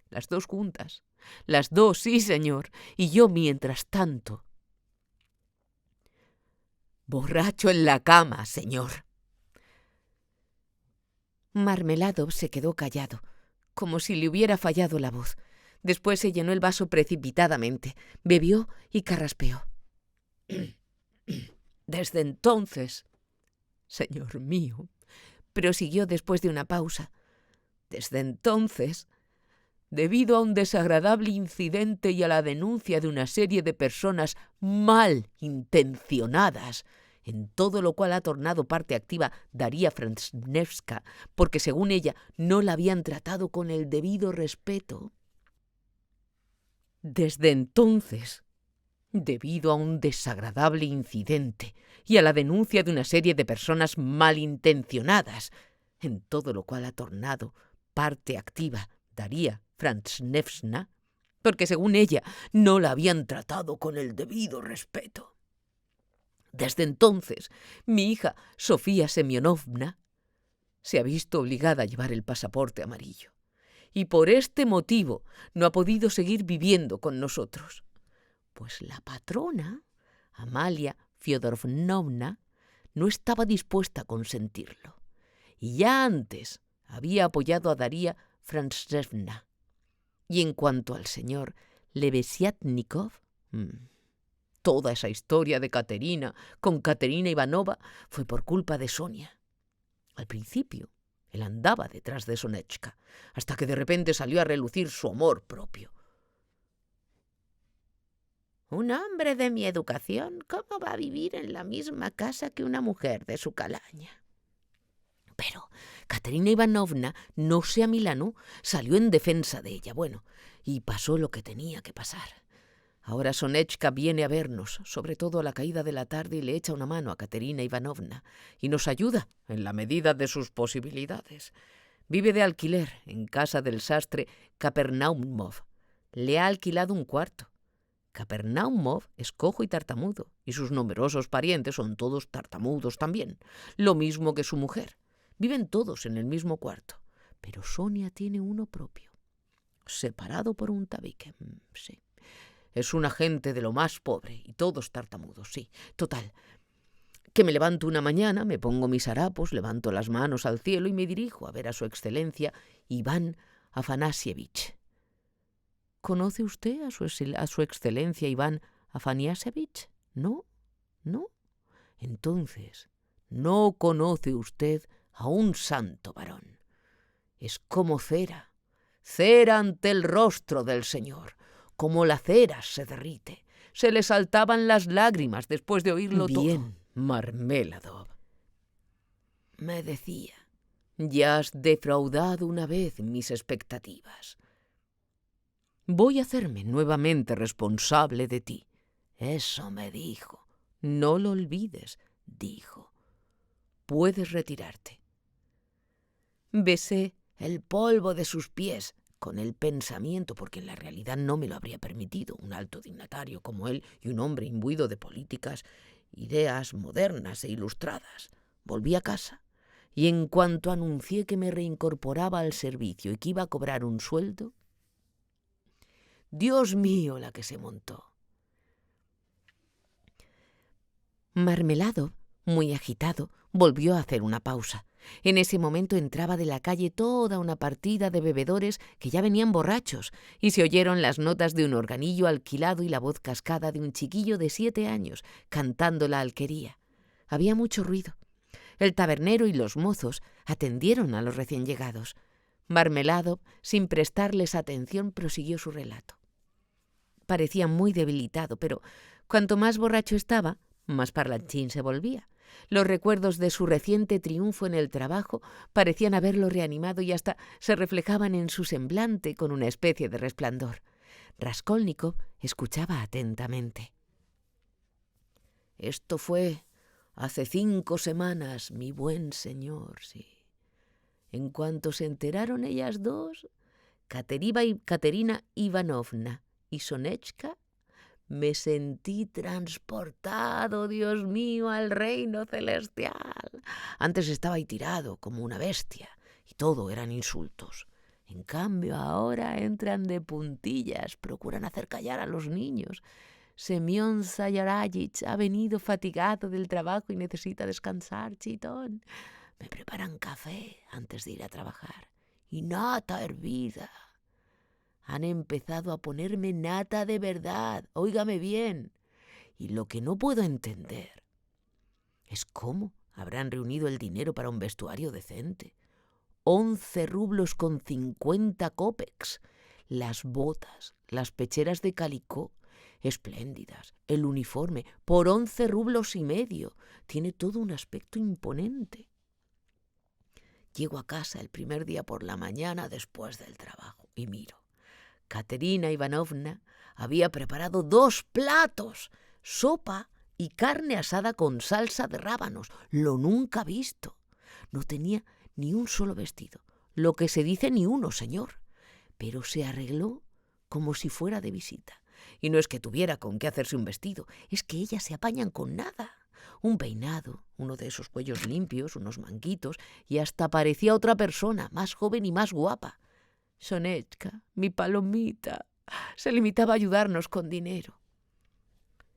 Speaker 1: Las 2 juntas, las 2, sí señor, y yo mientras tanto, borracho en la cama, señor. Marmeladov se quedó callado, como si le hubiera fallado la voz. Después se llenó el vaso precipitadamente, bebió y carraspeó. Desde entonces, señor mío, prosiguió después de una pausa, desde entonces, debido a un desagradable incidente y a la denuncia de una serie de personas mal intencionadas, en todo lo cual ha tornado parte activa Daria Frantsnevska, porque según ella no la habían tratado con el debido respeto. Desde entonces, debido a un desagradable incidente y a la denuncia de una serie de personas malintencionadas, en todo lo cual ha tornado parte activa Daria Frantsnevska, porque según ella no la habían tratado con el debido respeto. Desde entonces, mi hija Sofía Semyonovna se ha visto obligada a llevar el pasaporte amarillo y por este motivo no ha podido seguir viviendo con nosotros. Pues la patrona, Amalia Fyodorovna, no estaba dispuesta a consentirlo, y ya antes había apoyado a Daría Frantsevna. Y en cuanto al señor Lebeziatnikov, toda esa historia de Katerina con Katerina Ivanovna fue por culpa de Sonia. Al principio, él andaba detrás de Sonechka, hasta que de repente salió a relucir su amor propio. Un hombre de mi educación, ¿cómo va a vivir en la misma casa que una mujer de su calaña? Pero Katerina Ivanovna no se amilanó, salió en defensa de ella. Bueno, y pasó lo que tenía que pasar. Ahora Sonechka viene a vernos, sobre todo a la caída de la tarde, y le echa una mano a Katerina Ivanovna, y nos ayuda en la medida de sus posibilidades. Vive de alquiler en casa del sastre Kapernaumov. Le ha alquilado un cuarto. Kapernaumov es cojo y tartamudo, y sus numerosos parientes son todos tartamudos también, lo mismo que su mujer. Viven todos en el mismo cuarto, pero Sonia tiene uno propio, separado por un tabique. Sí, es una gente de lo más pobre, y todos tartamudos, sí. Total, que me levanto una mañana, me pongo mis harapos, levanto las manos al cielo y me dirijo a ver a su excelencia Iván Afanasievich. ¿Conoce usted a su excelencia Iván Afanasievich? ¿No? ¿No? Entonces, no conoce usted a un santo varón. Es como cera, cera ante el rostro del Señor, como la cera se derrite. Se le saltaban las lágrimas después de oírlo todo. Bien, Marmeladov, me decía, ya has defraudado una vez mis expectativas. Voy a hacerme nuevamente responsable de ti. Eso me dijo. No lo olvides, dijo. Puedes retirarte. Besé el polvo de sus pies con el pensamiento, porque en la realidad no me lo habría permitido un alto dignatario como él y un hombre imbuido de políticas, ideas modernas e ilustradas. Volví a casa y en cuanto anuncié que me reincorporaba al servicio y que iba a cobrar un sueldo, Dios mío, la que se montó. Marmeladov, muy agitado, volvió a hacer una pausa. En ese momento entraba de la calle toda una partida de bebedores que ya venían borrachos, y se oyeron las notas de un organillo alquilado y la voz cascada de un chiquillo de 7 años cantando la alquería. Había mucho ruido. El tabernero y los mozos atendieron a los recién llegados. Marmeladov, sin prestarles atención, prosiguió su relato. Parecía muy debilitado, pero cuanto más borracho estaba, más parlanchín se volvía. Los recuerdos de su reciente triunfo en el trabajo parecían haberlo reanimado y hasta se reflejaban en su semblante con una especie de resplandor. Raskolnikov escuchaba atentamente. Esto fue hace 5 semanas, mi buen señor, sí. En cuanto se enteraron ellas dos, Katerina Ivanovna y Sonechka, me sentí transportado, Dios mío, al reino celestial. Antes estaba ahí tirado como una bestia y todo eran insultos. En cambio, ahora entran de puntillas, procuran hacer callar a los niños. Semyon Sayarayich ha venido fatigado del trabajo y necesita descansar, chitón. Me preparan café antes de ir a trabajar y nata hervida. Han empezado a ponerme nata de verdad, óigame bien. Y lo que no puedo entender es cómo habrán reunido el dinero para un vestuario decente. 11 rublos con 50 kopecks. Las botas, las pecheras de calicó, espléndidas. El uniforme, por 11 rublos y medio. Tiene todo un aspecto imponente. Llego a casa el primer día por la mañana después del trabajo y miro. Katerina Ivanovna había preparado 2 platos, sopa y carne asada con salsa de rábanos, lo nunca visto. No tenía ni un solo vestido, lo que se dice ni uno, señor, pero se arregló como si fuera de visita. Y no es que tuviera con qué hacerse un vestido, es que ellas se apañan con nada. Un peinado, uno de esos cuellos limpios, unos manguitos, y hasta parecía otra persona, más joven y más guapa. Sonechka, mi palomita, se limitaba a ayudarnos con dinero.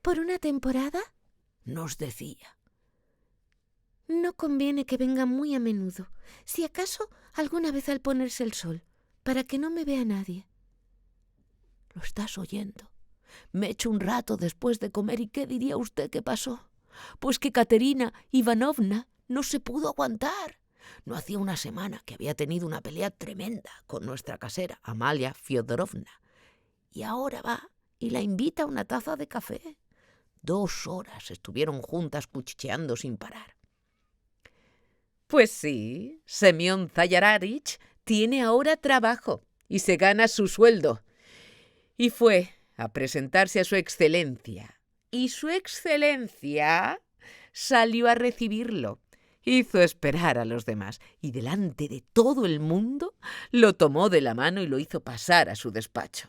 Speaker 2: ¿Por una temporada?
Speaker 1: Nos decía.
Speaker 2: No conviene que venga muy a menudo, si acaso alguna vez al ponerse el sol, para que no me vea nadie.
Speaker 1: ¿Lo estás oyendo? Me echo un rato después de comer y ¿qué diría usted que pasó? Pues que Katerina Ivanovna no se pudo aguantar. No hacía una semana que había tenido una pelea tremenda con nuestra casera, Amalia Fyodorovna. Y ahora va y la invita a una taza de café. 2 horas estuvieron juntas cuchicheando sin parar. Pues sí, Semyon Zayararich tiene ahora trabajo y se gana su sueldo. Y fue a presentarse a su excelencia. Y su excelencia salió a recibirlo. Hizo esperar a los demás y delante de todo el mundo lo tomó de la mano y lo hizo pasar a su despacho.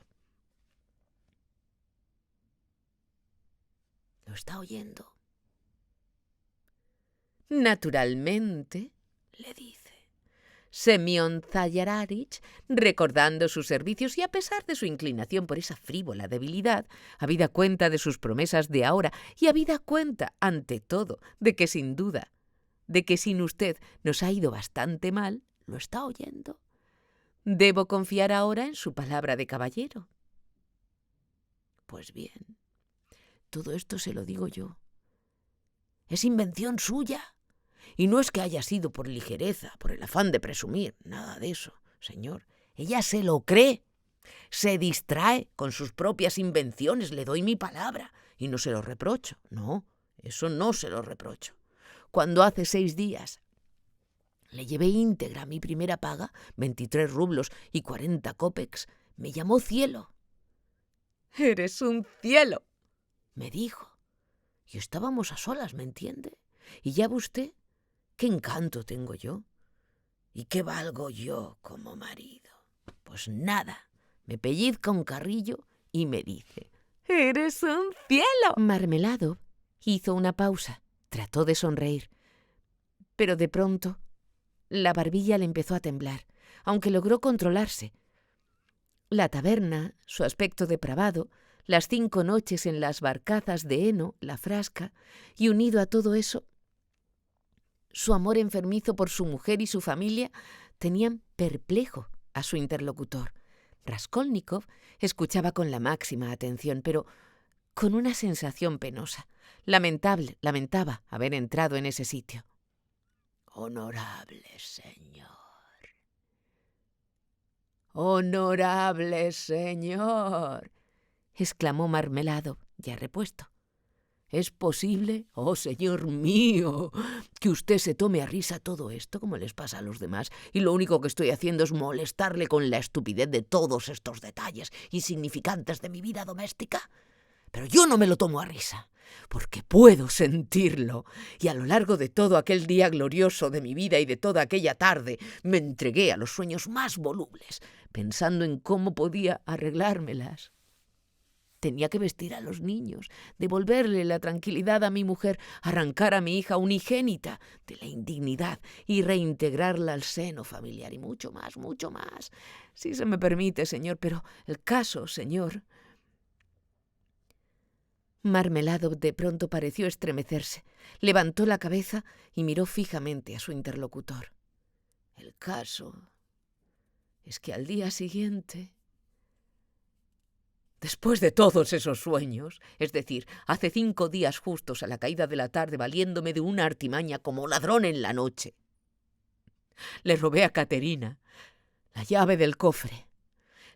Speaker 1: ¿Lo está oyendo? Naturalmente, le dice. Semyon Zayararich, recordando sus servicios y a pesar de su inclinación por esa frívola debilidad, habida cuenta de sus promesas de ahora y habida cuenta, ante todo, de que sin duda, de que sin usted nos ha ido bastante mal, ¿lo está oyendo? ¿Debo confiar ahora en su palabra de caballero? Pues bien, todo esto se lo digo yo. Es invención suya. Y no es que haya sido por ligereza, por el afán de presumir, nada de eso, señor. Ella se lo cree, se distrae con sus propias invenciones, le doy mi palabra, y no se lo reprocho. No, eso no se lo reprocho. Cuando hace 6 días le llevé íntegra mi primera paga, 23 rublos y 40 kopecks, me llamó cielo. «Eres un cielo», me dijo. Y estábamos a solas, ¿me entiende? Y ya ve usted qué encanto tengo yo. ¿Y qué valgo yo como marido? Pues nada, me pellizca un carrillo y me dice: «¡Eres un cielo!».
Speaker 2: Marmeladov hizo una pausa, trató de sonreír, pero de pronto la barbilla le empezó a temblar, aunque logró controlarse. La taberna, su aspecto depravado, las 5 noches en las barcazas de heno, la frasca, y unido a todo eso, su amor enfermizo por su mujer y su familia, tenían perplejo a su interlocutor. Raskolnikov escuchaba con la máxima atención, pero con una sensación penosa. Lamentaba haber entrado en ese sitio.
Speaker 1: «Honorable señor, honorable señor», exclamó Marmeladov, ya repuesto. ¿Es posible, oh señor mío, que usted se tome a risa todo esto como les pasa a los demás y lo único que estoy haciendo es molestarle con la estupidez de todos estos detalles insignificantes de mi vida doméstica? Pero yo no me lo tomo a risa, porque puedo sentirlo, y a lo largo de todo aquel día glorioso de mi vida y de toda aquella tarde me entregué a los sueños más volubles, pensando en cómo podía arreglármelas. Tenía que vestir a los niños, devolverle la tranquilidad a mi mujer, arrancar a mi hija unigénita de la indignidad y reintegrarla al seno familiar y mucho más, si se me permite, señor, pero el caso, señor.
Speaker 2: Marmeladov de pronto pareció estremecerse, levantó la cabeza y miró fijamente a su interlocutor.
Speaker 1: El caso es que al día siguiente, después de todos esos sueños, es decir, hace 5 días justos a la caída de la tarde, valiéndome de una artimaña como ladrón en la noche, le robé a Katerina la llave del cofre.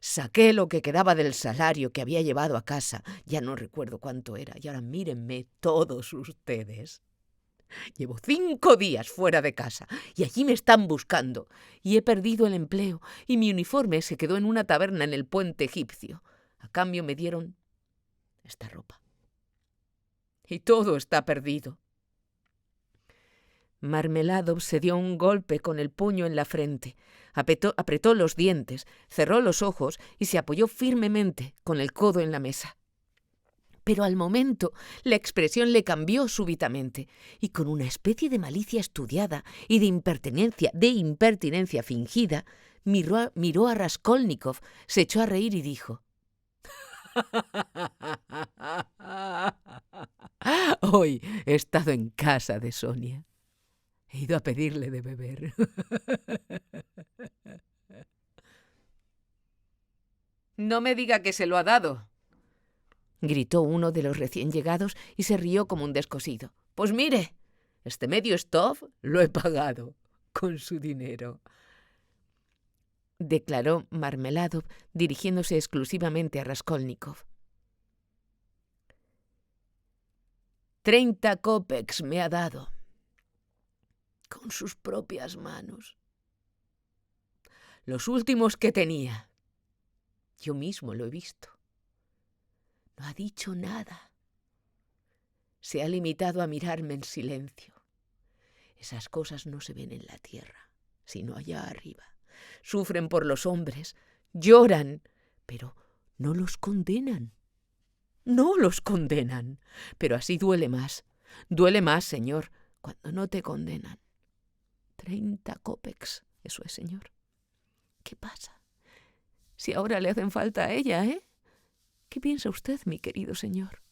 Speaker 1: Saqué lo que quedaba del salario que había llevado a casa, ya no recuerdo cuánto era, y ahora mírenme todos ustedes. Llevo 5 días fuera de casa y allí me están buscando, y he perdido el empleo, y mi uniforme se quedó en una taberna en el puente egipcio. A cambio me dieron esta ropa. Y todo está perdido.
Speaker 2: Marmeladov se dio un golpe con el puño en la frente, apretó los dientes, cerró los ojos y se apoyó firmemente con el codo en la mesa. Pero al momento la expresión le cambió súbitamente y con una especie de malicia estudiada y de impertinencia fingida, miró a Raskolnikov, se echó a reír y dijo: «Hoy he estado en casa de Sonia. He ido a pedirle de beber».
Speaker 1: «No me diga que se lo ha dado»,
Speaker 2: gritó uno de los recién llegados y se rió como un descosido.
Speaker 1: «Pues mire, este medio stuff lo he pagado con su dinero»,
Speaker 2: declaró Marmeladov, dirigiéndose exclusivamente a Raskolnikov.
Speaker 1: 30 kopecks me ha dado, con sus propias manos. Los últimos que tenía. Yo mismo lo he visto. No ha dicho nada. Se ha limitado a mirarme en silencio. Esas cosas no se ven en la tierra, sino allá arriba. Sufren por los hombres, lloran, pero no los condenan. No los condenan. Pero así duele más. Duele más, señor, cuando no te condenan. 30 kopecks, eso es, señor. ¿Qué pasa? Si ahora le hacen falta a ella, ¿eh? ¿Qué piensa usted, mi querido señor?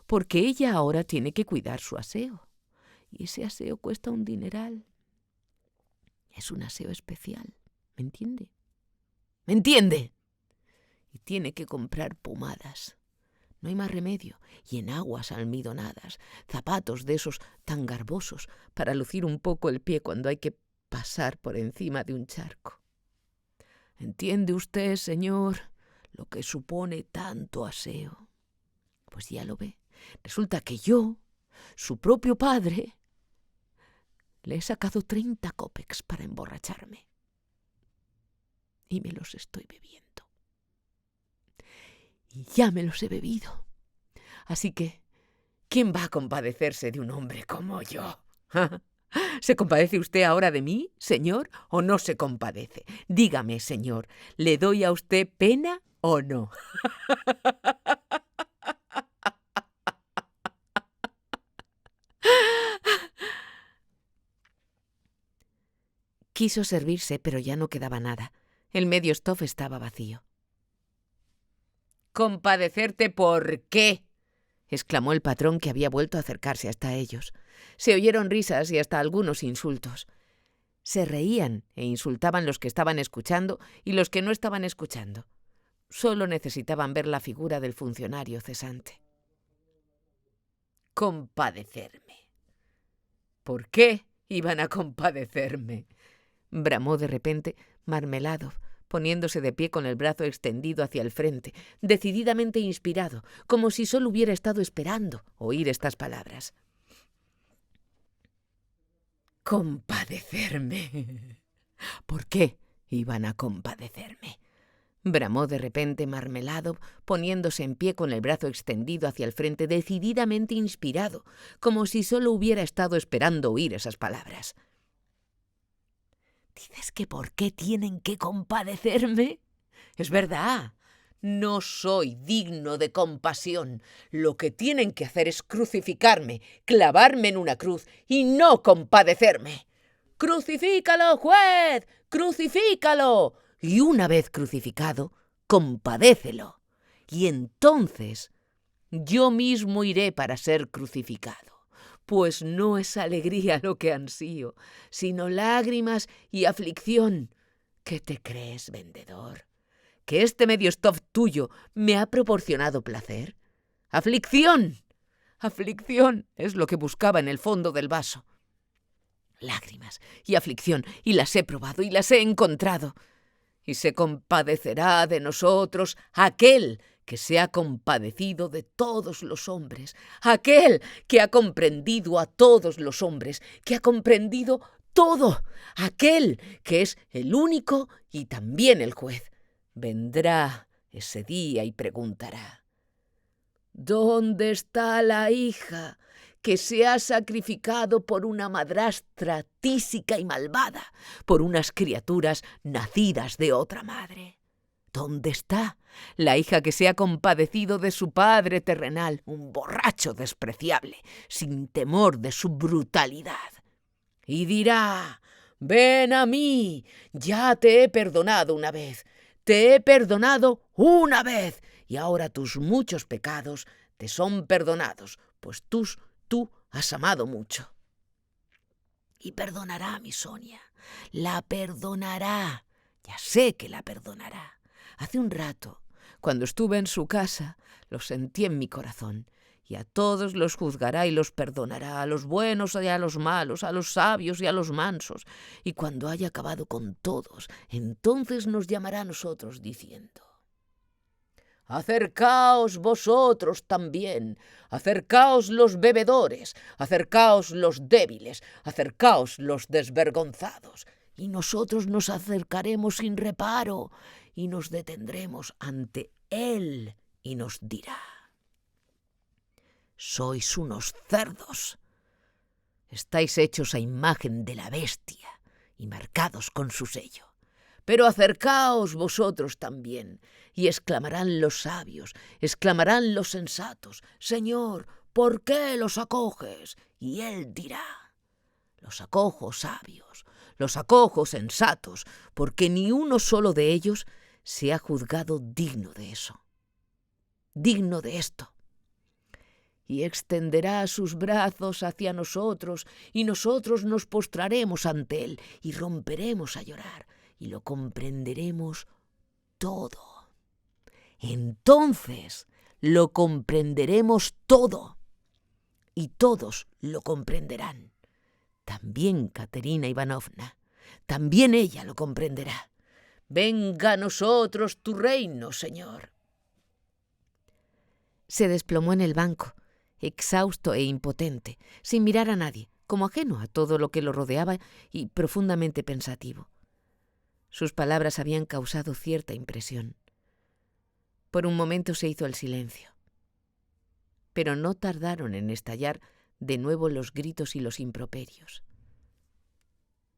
Speaker 1: Porque ella ahora tiene que cuidar su aseo. Y ese aseo cuesta un dineral. Es un aseo especial, ¿me entiende? ¿Me entiende? Y tiene que comprar pomadas. No hay más remedio. Y enaguas almidonadas, zapatos de esos tan garbosos para lucir un poco el pie cuando hay que pasar por encima de un charco. ¿Entiende usted, señor, lo que supone tanto aseo? Pues ya lo ve. Resulta que yo, su propio padre, le he sacado 30 kopecks para emborracharme. Y me los estoy bebiendo. Y ya me los he bebido. Así que, ¿quién va a compadecerse de un hombre como yo? ¿Se compadece usted ahora de mí, señor, o no se compadece? Dígame, señor, ¿le doy a usted pena o no?
Speaker 2: Quiso servirse, pero ya no quedaba nada. El medio stuff estaba vacío.
Speaker 1: «¿Compadecerte por qué?»,
Speaker 2: exclamó el patrón, que había vuelto a acercarse hasta ellos. Se oyeron risas y hasta algunos insultos. Se reían e insultaban los que estaban escuchando y los que no estaban escuchando. Solo necesitaban ver la figura del funcionario cesante.
Speaker 1: «Compadecerme. ¿Por qué iban a compadecerme?»,
Speaker 2: bramó de repente Marmeladov, poniéndose de pie con el brazo extendido hacia el frente, decididamente inspirado, como si solo hubiera estado esperando oír estas palabras.
Speaker 1: «Compadecerme. ¿Por qué iban a compadecerme?»,
Speaker 2: bramó de repente Marmeladov, poniéndose en pie con el brazo extendido hacia el frente, decididamente inspirado, como si solo hubiera estado esperando oír esas palabras.
Speaker 1: «¿Dices que por qué tienen que compadecerme? Es verdad, no soy digno de compasión. Lo que tienen que hacer es crucificarme, clavarme en una cruz y no compadecerme. ¡Crucifícalo, juez! ¡Crucifícalo! Y una vez crucificado, compadécelo. Y entonces yo mismo iré para ser crucificado. Pues no es alegría lo que ansío, sino lágrimas y aflicción. ¿Qué te crees, vendedor? ¿Que este medio stuff tuyo me ha proporcionado placer? ¡Aflicción! Aflicción es lo que buscaba en el fondo del vaso. Lágrimas y aflicción, y las he probado y las he encontrado. Y se compadecerá de nosotros aquel que se ha compadecido de todos los hombres, aquel que ha comprendido a todos los hombres, que ha comprendido todo, aquel que es el único y también el juez. Vendrá ese día y preguntará: ¿dónde está la hija que se ha sacrificado por una madrastra tísica y malvada, por unas criaturas nacidas de otra madre? ¿Dónde está la hija que se ha compadecido de su padre terrenal, un borracho despreciable, sin temor de su brutalidad? Y dirá: ven a mí, ya te he perdonado una vez, te he perdonado una vez, y ahora tus muchos pecados te son perdonados, pues tú has amado mucho. Y perdonará a mi Sonia, la perdonará, ya sé que la perdonará. Hace un rato, cuando estuve en su casa, lo sentí en mi corazón, y a todos los juzgará y los perdonará, a los buenos y a los malos, a los sabios y a los mansos. Y cuando haya acabado con todos, entonces nos llamará a nosotros diciendo: acercaos vosotros también, acercaos los bebedores, acercaos los débiles, acercaos los desvergonzados. Y nosotros nos acercaremos sin reparo y nos detendremos ante Él y nos dirá: sois unos cerdos, estáis hechos a imagen de la bestia y marcados con su sello. Pero acercaos vosotros también, y exclamarán los sabios, exclamarán los sensatos: Señor, ¿por qué los acoges? Y Él dirá: los acojo sabios, los acojo sensatos, porque ni uno solo de ellos se ha juzgado digno de eso, digno de esto. Y extenderá sus brazos hacia nosotros, y nosotros nos postraremos ante Él, y romperemos a llorar, y lo comprenderemos todo. Entonces lo comprenderemos todo, y todos lo comprenderán. También Katerina Ivanovna, también ella lo comprenderá. Venga a nosotros tu reino, Señor.
Speaker 2: Se desplomó en el banco, exhausto e impotente, sin mirar a nadie, como ajeno a todo lo que lo rodeaba y profundamente pensativo. Sus palabras habían causado cierta impresión. Por un momento se hizo el silencio, pero no tardaron en estallar de nuevo los gritos y los improperios.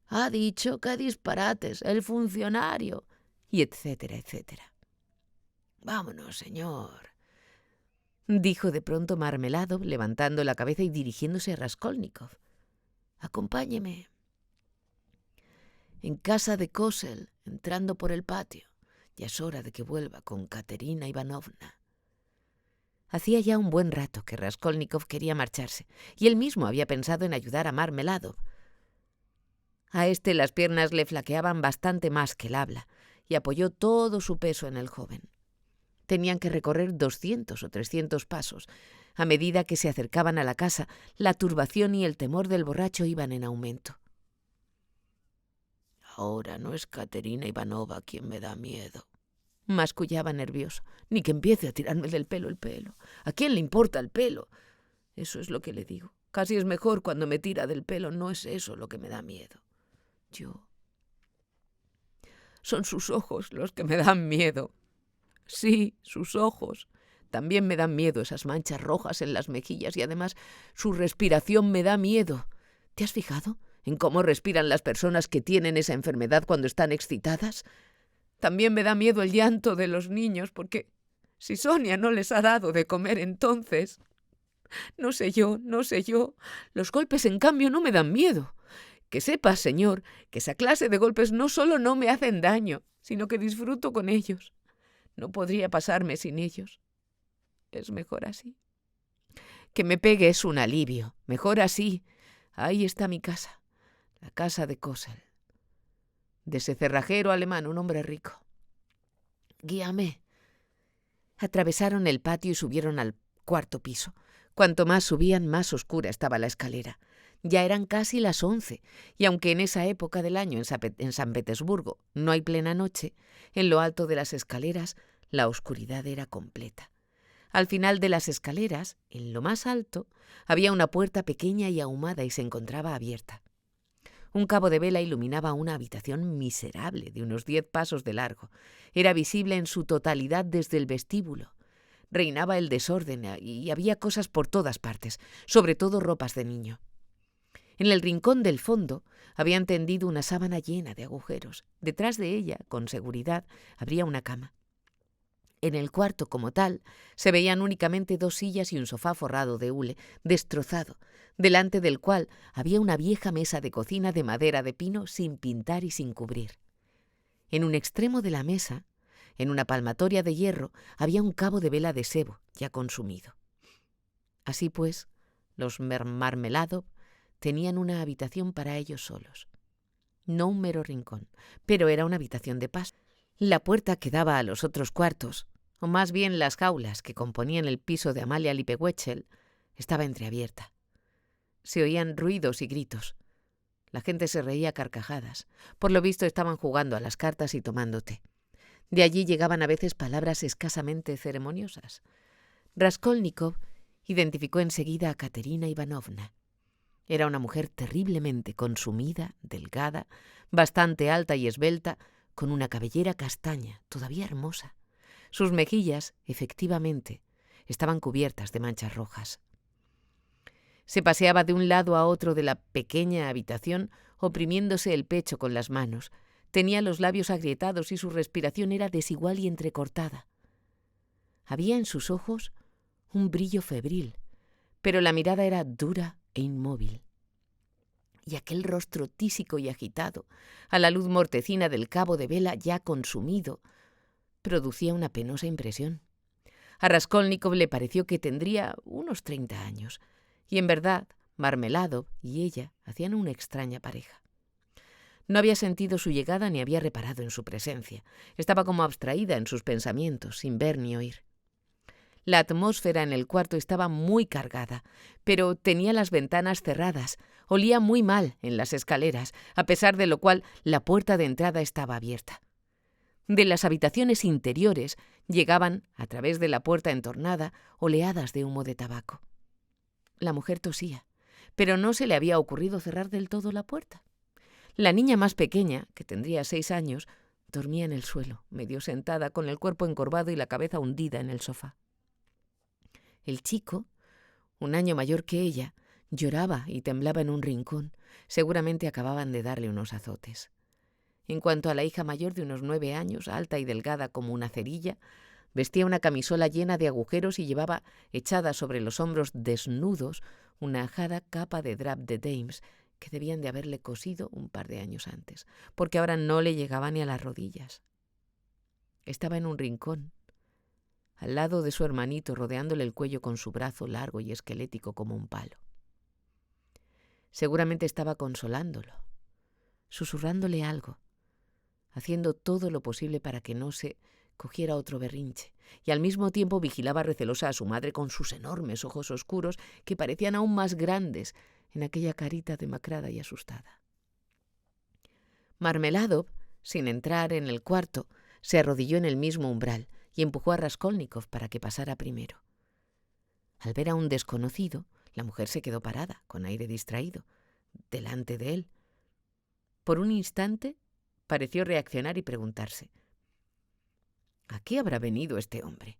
Speaker 2: «Ha dicho que disparates, el funcionario», y etcétera, etcétera.
Speaker 1: «Vámonos, señor»,
Speaker 2: dijo de pronto Marmeladov, levantando la cabeza y dirigiéndose a Raskolnikov.
Speaker 1: «Acompáñeme». En casa de Kossel, entrando por el patio. Ya es hora de que vuelva con Katerina Ivanovna.
Speaker 2: Hacía ya un buen rato que Raskolnikov quería marcharse, y él mismo había pensado en ayudar a Marmeladov. A este las piernas le flaqueaban bastante más que el habla, y apoyó todo su peso en el joven. Tenían que recorrer 200 o 300 pasos. A medida que se acercaban a la casa, la turbación y el temor del borracho iban en aumento.
Speaker 1: «Ahora no es Katerina Ivanovna quien me da miedo»,
Speaker 2: mascullaba nervioso. «Ni que empiece a tirarme del pelo el pelo. ¿A quién le importa el pelo? Eso es lo que le digo. Casi es mejor cuando me tira del pelo. No es eso lo que me da miedo. Son sus ojos los que me dan miedo. Sí, sus ojos. También me dan miedo esas manchas rojas en las mejillas y además su respiración me da miedo. ¿Te has fijado en cómo respiran las personas que tienen esa enfermedad cuando están excitadas? También me da miedo el llanto de los niños, porque si Sonia no les ha dado de comer entonces... No sé yo. Los golpes, en cambio, no me dan miedo. Que sepas, señor, que esa clase de golpes no solo no me hacen daño, sino que disfruto con ellos. No podría pasarme sin ellos. Es mejor así. Que me pegue es un alivio. Mejor así. Ahí está mi casa. La casa de Kossel. De ese cerrajero alemán, un hombre rico. Guíame. Atravesaron el patio y subieron al cuarto piso. Cuanto más subían, más oscura estaba la escalera. Ya eran casi las 11, y aunque en esa época del año en San Petersburgo no hay plena noche, en lo alto de las escaleras la oscuridad era completa. Al final de las escaleras, en lo más alto, había una puerta pequeña y ahumada y se encontraba abierta. Un cabo de vela iluminaba una habitación miserable de unos 10 pasos de largo. Era visible en su totalidad desde el vestíbulo. Reinaba el desorden y había cosas por todas partes, sobre todo ropas de niño. En el rincón del fondo habían tendido una sábana llena de agujeros. Detrás de ella, con seguridad, habría una cama. En el cuarto, como tal, se veían únicamente 2 sillas y un sofá forrado de hule, destrozado,
Speaker 1: delante del cual había una vieja mesa de cocina de madera de pino sin pintar y sin cubrir. En un extremo de la mesa, en una palmatoria de hierro, había un cabo de vela de sebo ya consumido. Así pues, los Marmeladov tenían una habitación para ellos solos. No un mero rincón, pero era una habitación de paso. La puerta que daba a los otros cuartos, o más bien las jaulas que componían el piso de Amalia Lippewechsel, estaba entreabierta. Se oían ruidos y gritos. La gente se reía a carcajadas. Por lo visto estaban jugando a las cartas y tomando té. De allí llegaban a veces palabras escasamente ceremoniosas. Raskolnikov identificó enseguida a Katerina Ivanovna. Era una mujer terriblemente consumida, delgada, bastante alta y esbelta, con una cabellera castaña, todavía hermosa. Sus mejillas, efectivamente, estaban cubiertas de manchas rojas. Se paseaba de un lado a otro de la pequeña habitación, oprimiéndose el pecho con las manos. Tenía los labios agrietados y su respiración era desigual y entrecortada. Había en sus ojos un brillo febril, pero la mirada era dura e inmóvil. Y aquel rostro tísico y agitado, a la luz mortecina del cabo de vela ya consumido, producía una penosa impresión. A Raskolnikov le pareció que tendría unos 30 años, y en verdad Marmeladov y ella hacían una extraña pareja. No había sentido su llegada ni había reparado en su presencia. Estaba como abstraída en sus pensamientos, sin ver ni oír. La atmósfera en el cuarto estaba muy cargada, pero tenía las ventanas cerradas, olía muy mal en las escaleras, a pesar de lo cual la puerta de entrada estaba abierta. De las habitaciones interiores llegaban, a través de la puerta entornada, oleadas de humo de tabaco. La mujer tosía, pero no se le había ocurrido cerrar del todo la puerta. La niña más pequeña, que tendría 6 años, dormía en el suelo, medio sentada, con el cuerpo encorvado y la cabeza hundida en el sofá. El chico, 1 año mayor que ella, lloraba y temblaba en un rincón. Seguramente acababan de darle unos azotes. En cuanto a la hija mayor de unos 9 años, alta y delgada como una cerilla, vestía una camisola llena de agujeros y llevaba, echada sobre los hombros desnudos, una ajada capa de drap de dames que debían de haberle cosido un par de años antes, porque ahora no le llegaba ni a las rodillas. Estaba en un rincón, al lado de su hermanito, rodeándole el cuello con su brazo largo y esquelético como un palo. Seguramente estaba consolándolo, susurrándole algo, haciendo todo lo posible para que no se cogiera otro berrinche, y al mismo tiempo vigilaba recelosa a su madre con sus enormes ojos oscuros que parecían aún más grandes en aquella carita demacrada y asustada. Marmeladov, sin entrar en el cuarto, se arrodilló en el mismo umbral y empujó a Raskolnikov para que pasara primero. Al ver a un desconocido, la mujer se quedó parada, con aire distraído, delante de él. Por un instante pareció reaccionar y preguntarse: ¿a qué habrá venido este hombre?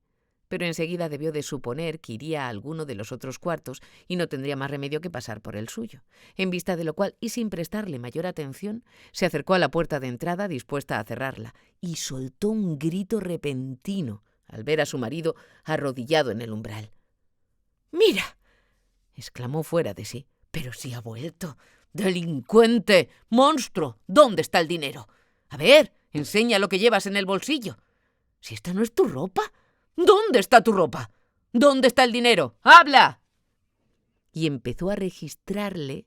Speaker 1: Pero enseguida debió de suponer que iría a alguno de los otros cuartos y no tendría más remedio que pasar por el suyo. En vista de lo cual, y sin prestarle mayor atención, se acercó a la puerta de entrada dispuesta a cerrarla y soltó un grito repentino al ver a su marido arrodillado en el umbral. «¡Mira!», exclamó fuera de sí. «¡Pero si ha vuelto! ¡Delincuente! ¡Monstruo! ¿Dónde está el dinero? A ver, enseña lo que llevas en el bolsillo. Si esta no es tu ropa, ¿dónde está tu ropa? ¿Dónde está el dinero? ¡Habla!». Y empezó a registrarle.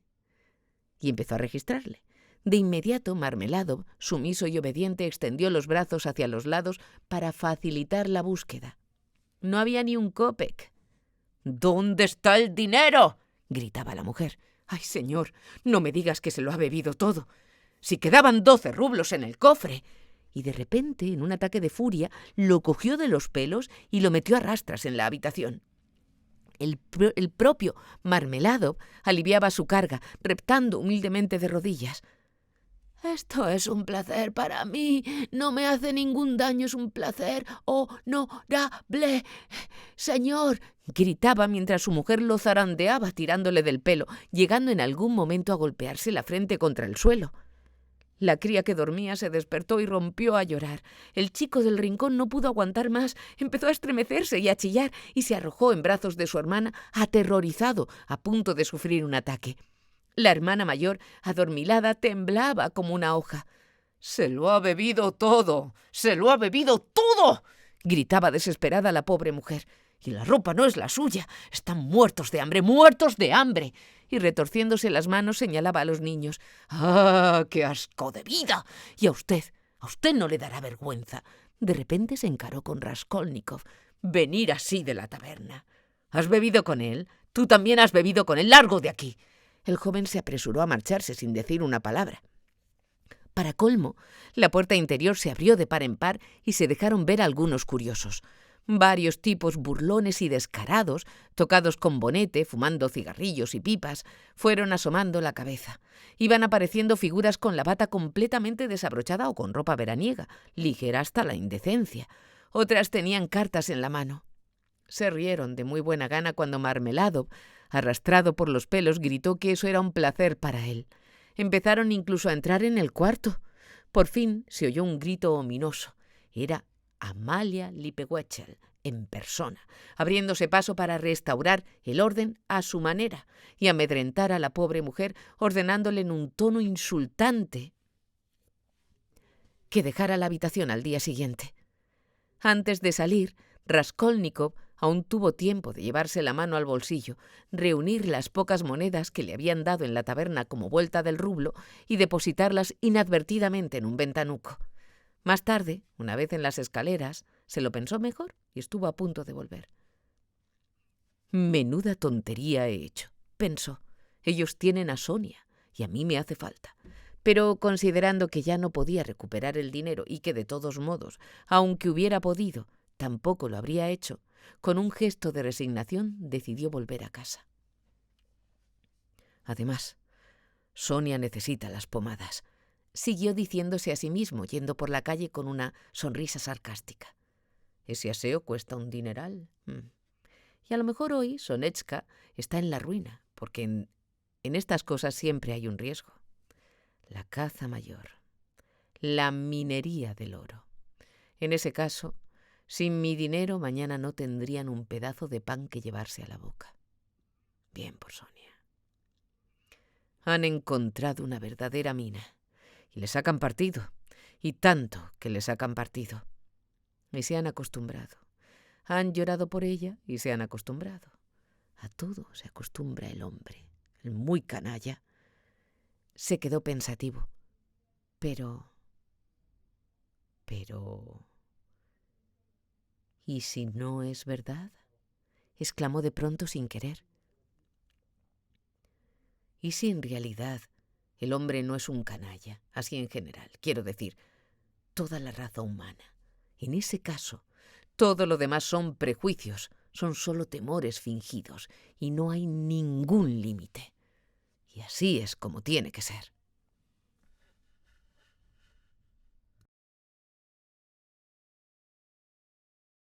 Speaker 1: De inmediato, Marmeladov, sumiso y obediente, extendió los brazos hacia los lados para facilitar la búsqueda. No había ni un kopek. «¿Dónde está el dinero?», gritaba la mujer. «¡Ay, señor, no me digas que se lo ha bebido todo! Si quedaban 12 rublos en el cofre». Y de repente, en un ataque de furia, lo cogió de los pelos y lo metió a rastras en la habitación. El propio Marmeladov aliviaba su carga, reptando humildemente de rodillas. «Esto es un placer para mí, no me hace ningún daño, es un placer honorable, señor», gritaba mientras su mujer lo zarandeaba tirándole del pelo, llegando en algún momento a golpearse la frente contra el suelo.
Speaker 2: La cría que dormía se despertó y rompió a llorar. El chico del rincón no pudo aguantar más, empezó a estremecerse y a chillar y se arrojó en brazos de su hermana, aterrorizado, a punto de sufrir un ataque. La hermana mayor, adormilada, temblaba como una hoja. «¡Se lo ha bebido todo! ¡Se lo ha bebido todo!», gritaba desesperada la pobre mujer. «Y la ropa no es la suya. Están muertos de hambre, muertos de hambre». Y retorciéndose las manos señalaba a los niños. «¡Ah, qué asco de vida! Y a usted no le dará vergüenza». De repente se encaró con Raskolnikov. «Venir así de la taberna. ¿Has bebido con él? Tú también has bebido con él. ¡Largo de aquí!». El joven se apresuró a marcharse sin decir una palabra. Para colmo, la puerta interior se abrió de par en par y se dejaron ver algunos curiosos. Varios tipos burlones y descarados, tocados con bonete, fumando cigarrillos y pipas, fueron asomando la cabeza. Iban apareciendo figuras con la bata completamente desabrochada o con ropa veraniega, ligera hasta la indecencia. Otras tenían cartas en la mano. Se rieron de muy buena gana cuando Marmeladov, arrastrado por los pelos, gritó que eso era un placer para él. Empezaron incluso a entrar en el cuarto. Por fin se oyó un grito ominoso. Era Amalia Lippewechsel en persona, abriéndose paso para restaurar el orden a su manera y amedrentar a la pobre mujer, ordenándole en un tono insultante que dejara la habitación al día siguiente. Antes de salir, Raskolnikov aún tuvo tiempo de llevarse la mano al bolsillo, reunir las pocas monedas que le habían dado en la taberna como vuelta del rublo y depositarlas inadvertidamente en un ventanuco. Más tarde, una vez en las escaleras, se lo pensó mejor y estuvo a punto de volver. «Menuda tontería he hecho», pensó. «Ellos tienen a Sonia y a mí me hace falta». Pero considerando que ya no podía recuperar el dinero y que de todos modos, aunque hubiera podido, tampoco lo habría hecho, con un gesto de resignación decidió volver a casa. Además, Sonia necesita las pomadas, siguió diciéndose a sí mismo, yendo por la calle con una sonrisa sarcástica. Ese aseo cuesta un dineral. Y a lo mejor hoy Sonetchka está en la ruina, porque en estas cosas siempre hay un riesgo. La caza mayor, la minería del oro. En ese caso, sin mi dinero mañana no tendrían un pedazo de pan que llevarse a la boca. Bien por Sonia. Han encontrado una verdadera mina y le sacan partido, y tanto que le sacan partido. Y se han acostumbrado. Han llorado por ella y se han acostumbrado. A todo se acostumbra el hombre, el muy canalla. Se quedó pensativo. Pero... ¿y si no es verdad?, exclamó de pronto sin querer. ¿Y si en realidad el hombre no es un canalla, así en general? Quiero decir, toda la raza humana. En ese caso, todo lo demás son prejuicios, son solo temores fingidos, y no hay ningún límite. Y así es como tiene que ser.